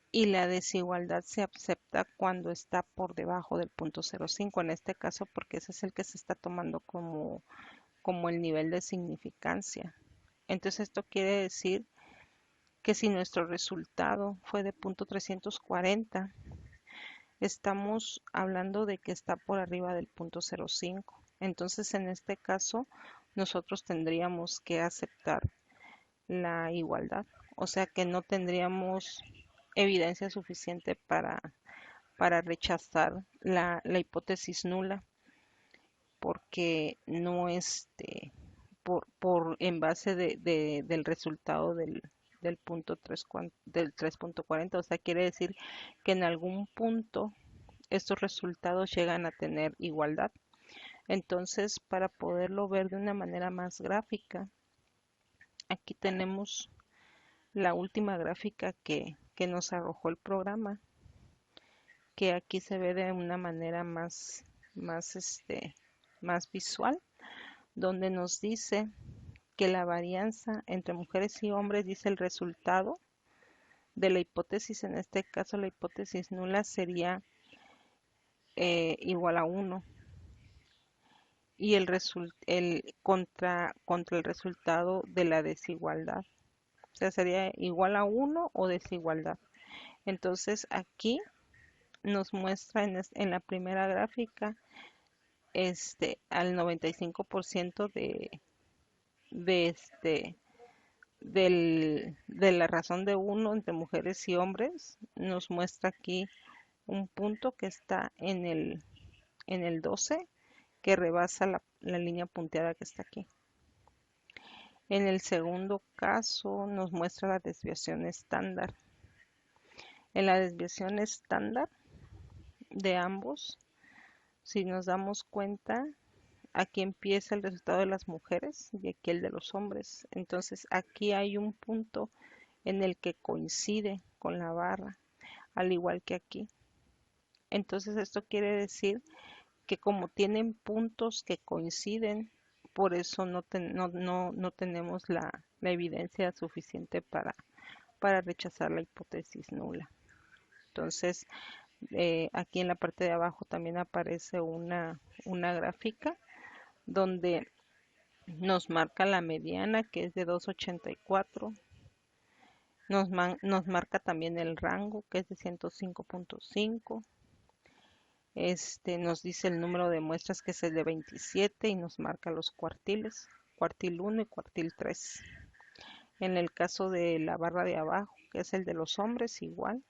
y la desigualdad se acepta cuando está por debajo del 0.05, en este caso porque ese es el que se está tomando como el nivel de significancia. Entonces esto quiere decir que si nuestro resultado fue de 0.340, estamos hablando de que está por arriba del 0.05. Entonces en este caso nosotros tendríamos que aceptar la igualdad, o sea que no tendríamos evidencia suficiente para rechazar la hipótesis nula, porque no en base del resultado del punto 3, del 3.40, o sea, quiere decir que en algún punto estos resultados llegan a tener igualdad. Entonces, para poderlo ver de una manera más gráfica, aquí tenemos la última gráfica que nos arrojó el programa, que aquí se ve de una manera más visual, donde nos dice que la varianza entre mujeres y hombres, dice el resultado de la hipótesis, en este caso la hipótesis nula sería igual a 1, y contra el resultado de la desigualdad, o sea, sería igual a 1 o desigualdad. Entonces aquí nos muestra en la primera gráfica al 95% de de la razón de 1 entre mujeres y hombres. Nos muestra aquí un punto que está en el 12, que rebasa la línea punteada que está aquí. En el segundo caso nos muestra la desviación estándar. En la desviación estándar de ambos, si nos damos cuenta, aquí empieza el resultado de las mujeres y aquí el de los hombres. Entonces aquí hay un punto en el que coincide con la barra, al igual que aquí. Entonces esto quiere decir que como tienen puntos que coinciden, por eso no tenemos la evidencia suficiente para rechazar la hipótesis nula. Entonces, aquí en la parte de abajo también aparece una gráfica donde nos marca la mediana, que es de 2.84. Nos marca también el rango, que es de 105.5. Nos dice el número de muestras, que es el de 27, y nos marca los cuartiles, cuartil 1 y cuartil 3. En el caso de la barra de abajo, que es el de los hombres, igual,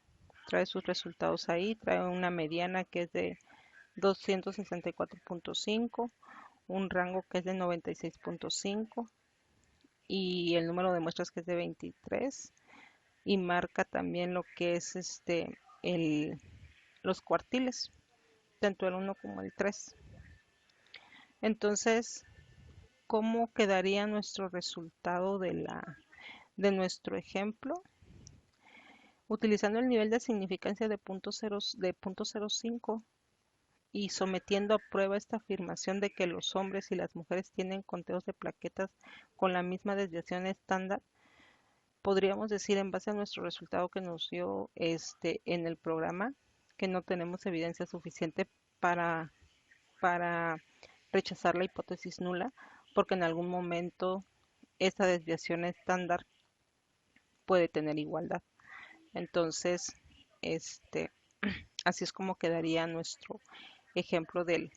trae sus resultados ahí, trae una mediana que es de 264.5, un rango que es de 96.5 y el número de muestras, que es de 23, y marca también lo que es los cuartiles, tanto el 1 como el 3. Entonces, ¿cómo quedaría nuestro resultado de nuestro ejemplo? Utilizando el nivel de significancia de punto 0.05 y sometiendo a prueba esta afirmación de que los hombres y las mujeres tienen conteos de plaquetas con la misma desviación estándar, podríamos decir en base a nuestro resultado que nos dio en el programa que no tenemos evidencia suficiente para, para rechazar la hipótesis nula, porque en algún momento esta desviación estándar puede tener igualdad. Entonces, este, así es como quedaría nuestro ejemplo del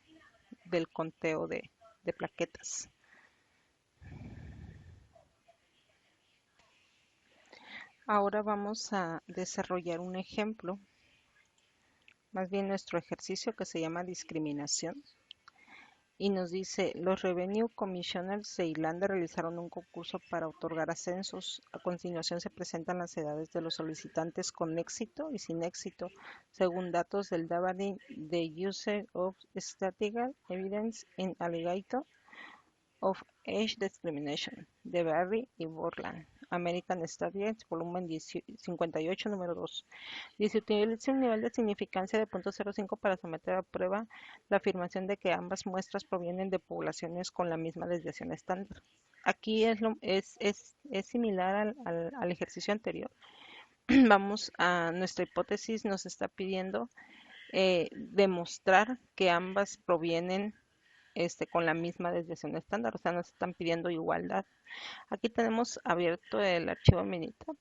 conteo de plaquetas. Ahora vamos a desarrollar un ejemplo, más bien nuestro ejercicio que se llama discriminación. Y nos dice, los Revenue Commissioners de Irlanda realizaron un concurso para otorgar ascensos. A continuación se presentan las edades de los solicitantes con éxito y sin éxito, según datos del Database The User of Statistical Evidence in Allegation of Age Discrimination, de Barry y Borland, American Statistics, volumen 58, número 2. Dice, utilice un nivel de significancia de 0.05 para someter a prueba la afirmación de que ambas muestras provienen de poblaciones con la misma desviación estándar. Aquí es similar al ejercicio anterior. Vamos a nuestra hipótesis, nos está pidiendo demostrar que ambas provienen con la misma desviación estándar, o sea, nos están pidiendo igualdad. Aquí tenemos abierto el archivo Minitab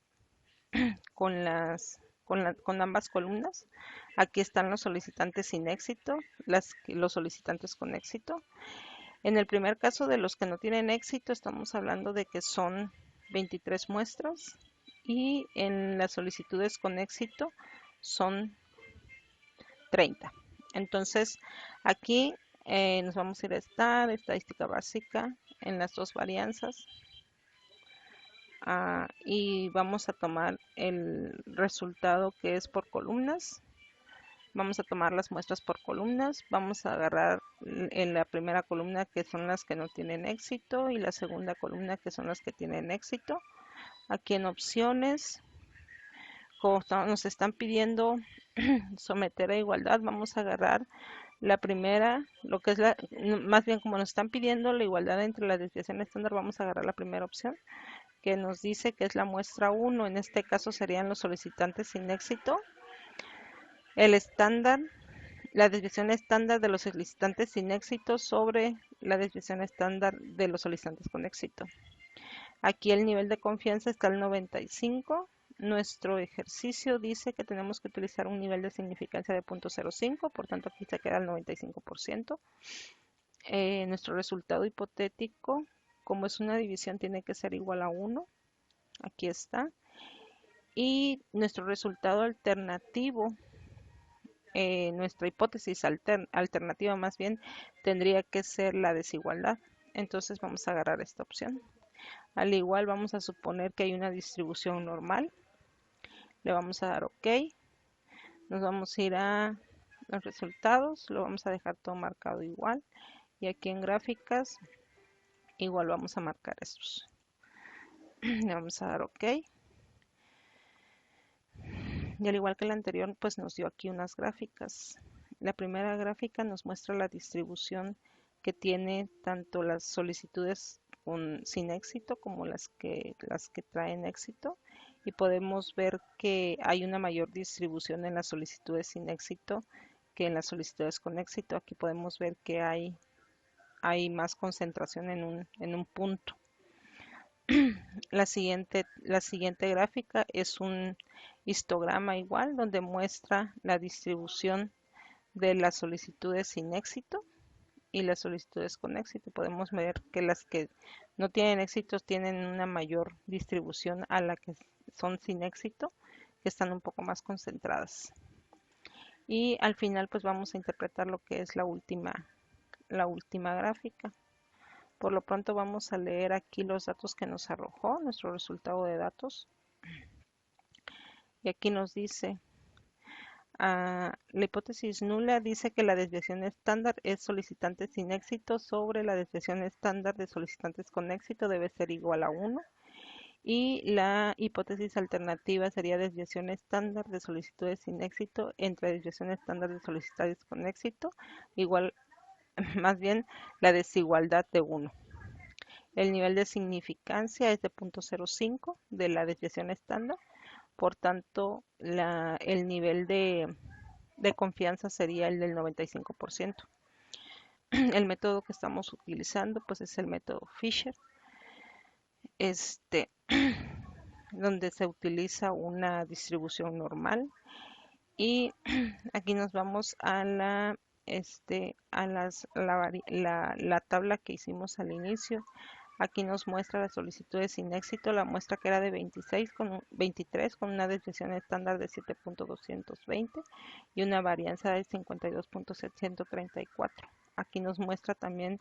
con ambas columnas. Aquí están los solicitantes sin éxito, los solicitantes con éxito. En el primer caso de los que no tienen éxito, estamos hablando de que son 23 muestras y en las solicitudes con éxito son 30. Entonces, aquí nos vamos a ir a estadística básica en las dos varianzas. Y vamos a tomar el resultado que es por columnas. Vamos a tomar las muestras por columnas. Vamos a agarrar en la primera columna que son las que no tienen éxito y la segunda columna que son las que tienen éxito. Aquí en opciones, como nos están pidiendo someter a igualdad, vamos a agarrar la primera, lo que es más bien como nos están pidiendo la igualdad entre la desviación estándar, vamos a agarrar la primera opción que nos dice que es la muestra 1, en este caso serían los solicitantes sin éxito. El estándar, la desviación estándar de los solicitantes sin éxito sobre la desviación estándar de los solicitantes con éxito. Aquí el nivel de confianza está al 95. Nuestro ejercicio dice que tenemos que utilizar un nivel de significancia de 0.05, por tanto aquí se queda el 95%. Nuestro resultado hipotético, como es una división, tiene que ser igual a 1. Aquí está. Y nuestro resultado alternativo, nuestra hipótesis alternativa más bien, tendría que ser la desigualdad. Entonces vamos a agarrar esta opción. Al igual vamos a suponer que hay una distribución normal. Le vamos a dar OK. Nos vamos a ir a los resultados. Lo vamos a dejar todo marcado igual. Y aquí en gráficas, igual vamos a marcar estos. Le vamos a dar OK. Y al igual que la anterior, pues nos dio aquí unas gráficas. La primera gráfica nos muestra la distribución que tiene tanto las solicitudes sin éxito como las que traen éxito. Y podemos ver que hay una mayor distribución en las solicitudes sin éxito que en las solicitudes con éxito. Aquí podemos ver que hay más concentración en un punto. La siguiente gráfica es un histograma igual donde muestra la distribución de las solicitudes sin éxito y las solicitudes con éxito. Podemos ver que las que no tienen éxito tienen una mayor distribución a la que son sin éxito, que están un poco más concentradas. Y al final pues vamos a interpretar lo que es la última gráfica. Por lo pronto vamos a leer aquí los datos que nos arrojó, nuestro resultado de datos. Y aquí nos dice, La hipótesis nula dice que la desviación estándar es solicitantes sin éxito sobre la desviación estándar de solicitantes con éxito debe ser igual a 1. Y la hipótesis alternativa sería desviación estándar de solicitudes sin éxito entre desviación estándar de solicitudes con éxito, igual, más bien, la desigualdad de 1. El nivel de significancia es de 0.05 de la desviación estándar, por tanto, el nivel de confianza sería el del 95%. El método que estamos utilizando pues es el método Fisher, donde se utiliza una distribución normal. Y aquí nos vamos a la tabla que hicimos al inicio. Aquí nos muestra las solicitudes sin éxito, la muestra que era de 23 con una desviación estándar de 7.220 y una varianza de 52.734. Aquí nos muestra también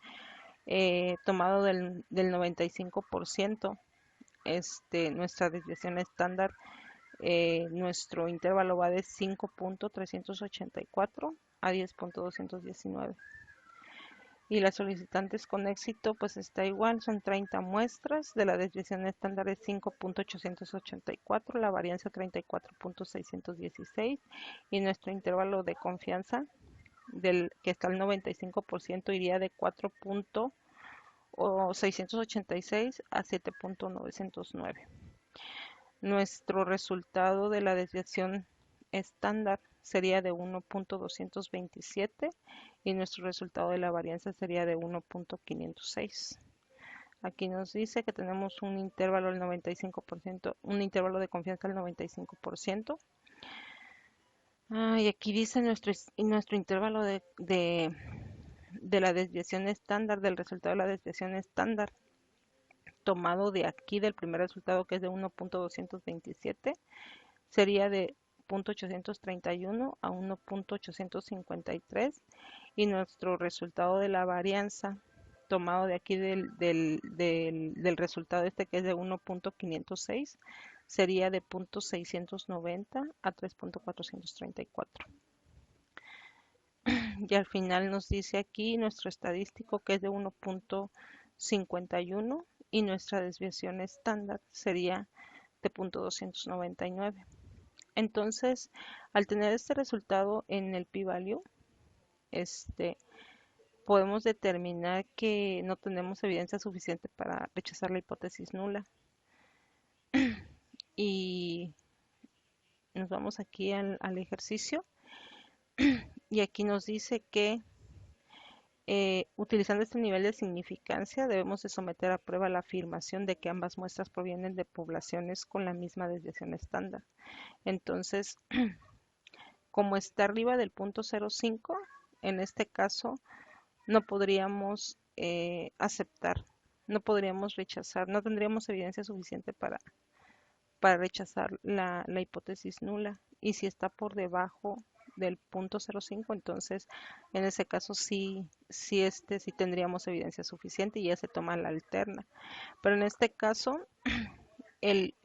tomado del 95%, nuestra desviación estándar. Nuestro intervalo va de 5.384 a 10.219. Y las solicitantes con éxito pues está igual, son 30 muestras, de la desviación estándar es 5.884, la varianza 34.616 y nuestro intervalo de confianza del que está al 95% iría de 4.686 a 7.909. Nuestro resultado de la desviación estándar sería de 1.227 y nuestro resultado de la varianza sería de 1.506. Aquí nos dice que tenemos un intervalo del 95%, un intervalo de confianza del 95%. Y aquí dice nuestro intervalo de la desviación estándar, del resultado de la desviación estándar, tomado de aquí del primer resultado que es de 1.227, sería de 0.831 a 1.853 y nuestro resultado de la varianza tomado de aquí del resultado que es de 1.506 sería de 0.690 a 3.434. Y al final nos dice aquí nuestro estadístico que es de 1.51 y nuestra desviación estándar sería de 0.299. Entonces, al tener este resultado en el p-value, podemos determinar que no tenemos evidencia suficiente para rechazar la hipótesis nula. Y nos vamos aquí al ejercicio y aquí nos dice que utilizando este nivel de significancia debemos de someter a prueba la afirmación de que ambas muestras provienen de poblaciones con la misma desviación estándar. Entonces, como está arriba del 0.05, en este caso no podríamos aceptar, no podríamos rechazar, no tendríamos evidencia suficiente para rechazar la hipótesis nula. Y si está por debajo del 0.05, entonces en ese caso sí tendríamos evidencia suficiente y ya se toma la alterna. Pero en este caso el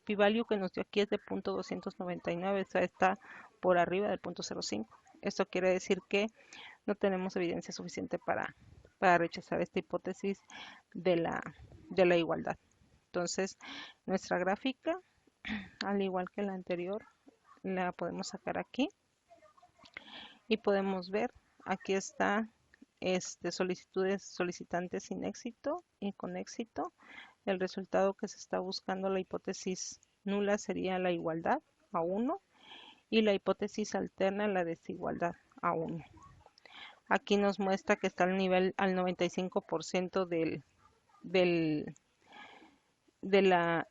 p-value que nos dio aquí es de 0.299, o sea, está por arriba del 0.05. Esto quiere decir que no tenemos evidencia suficiente para rechazar esta hipótesis de la igualdad. Entonces, nuestra gráfica, al igual que la anterior, la podemos sacar aquí y podemos ver, aquí está solicitantes sin éxito y con éxito. El resultado que se está buscando, la hipótesis nula, sería la igualdad a 1 y la hipótesis alterna, la desigualdad a 1. Aquí nos muestra que está al 95%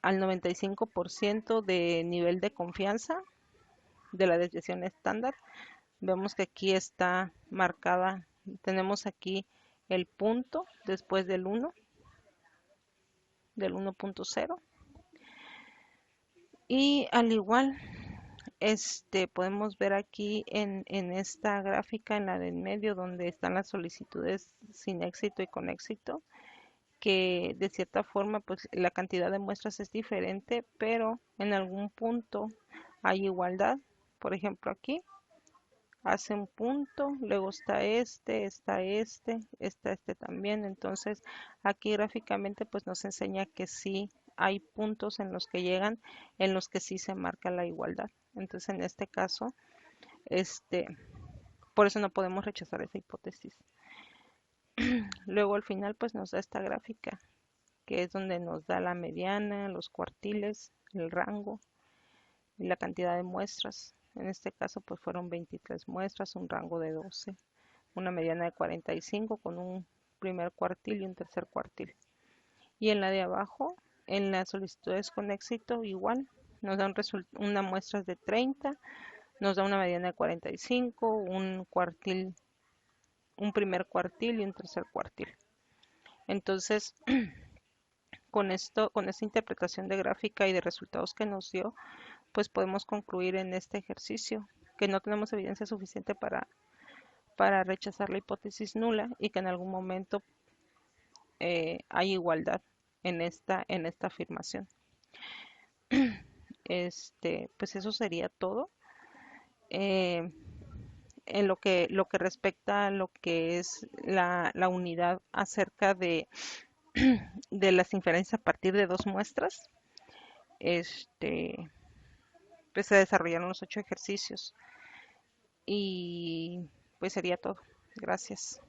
al 95% de nivel de confianza de la desviación estándar. Vemos que aquí está marcada, tenemos aquí el punto después del 1, del 1.0. Y al igual, podemos ver aquí en esta gráfica, en la del medio, donde están las solicitudes sin éxito y con éxito, que de cierta forma pues la cantidad de muestras es diferente, pero en algún punto hay igualdad Por ejemplo, aquí hace un punto, luego está este también. Entonces, aquí gráficamente pues nos enseña que sí hay puntos en los que llegan, en los que sí se marca la igualdad. Entonces, en este caso, este, por eso no podemos rechazar esa hipótesis. Luego al final pues nos da esta gráfica, que es donde nos da la mediana, los cuartiles, el rango y la cantidad de muestras. En este caso pues fueron 23 muestras, un rango de 12, una mediana de 45 con un primer cuartil y un tercer cuartil. Y en la de abajo, en las solicitudes con éxito, igual, nos da una muestra de 30, nos da una mediana de 45, un cuartil, un primer cuartil y un tercer cuartil. Entonces, con esto, con esta interpretación de gráfica y de resultados que nos dio, pues podemos concluir en este ejercicio que no tenemos evidencia suficiente para rechazar la hipótesis nula y que en algún momento hay igualdad en esta afirmación. Pues eso sería todo. Eh, en lo que respecta a lo que es la unidad acerca de las inferencias a partir de dos muestras, este, pues se desarrollaron los 8 ejercicios y pues sería todo. Gracias.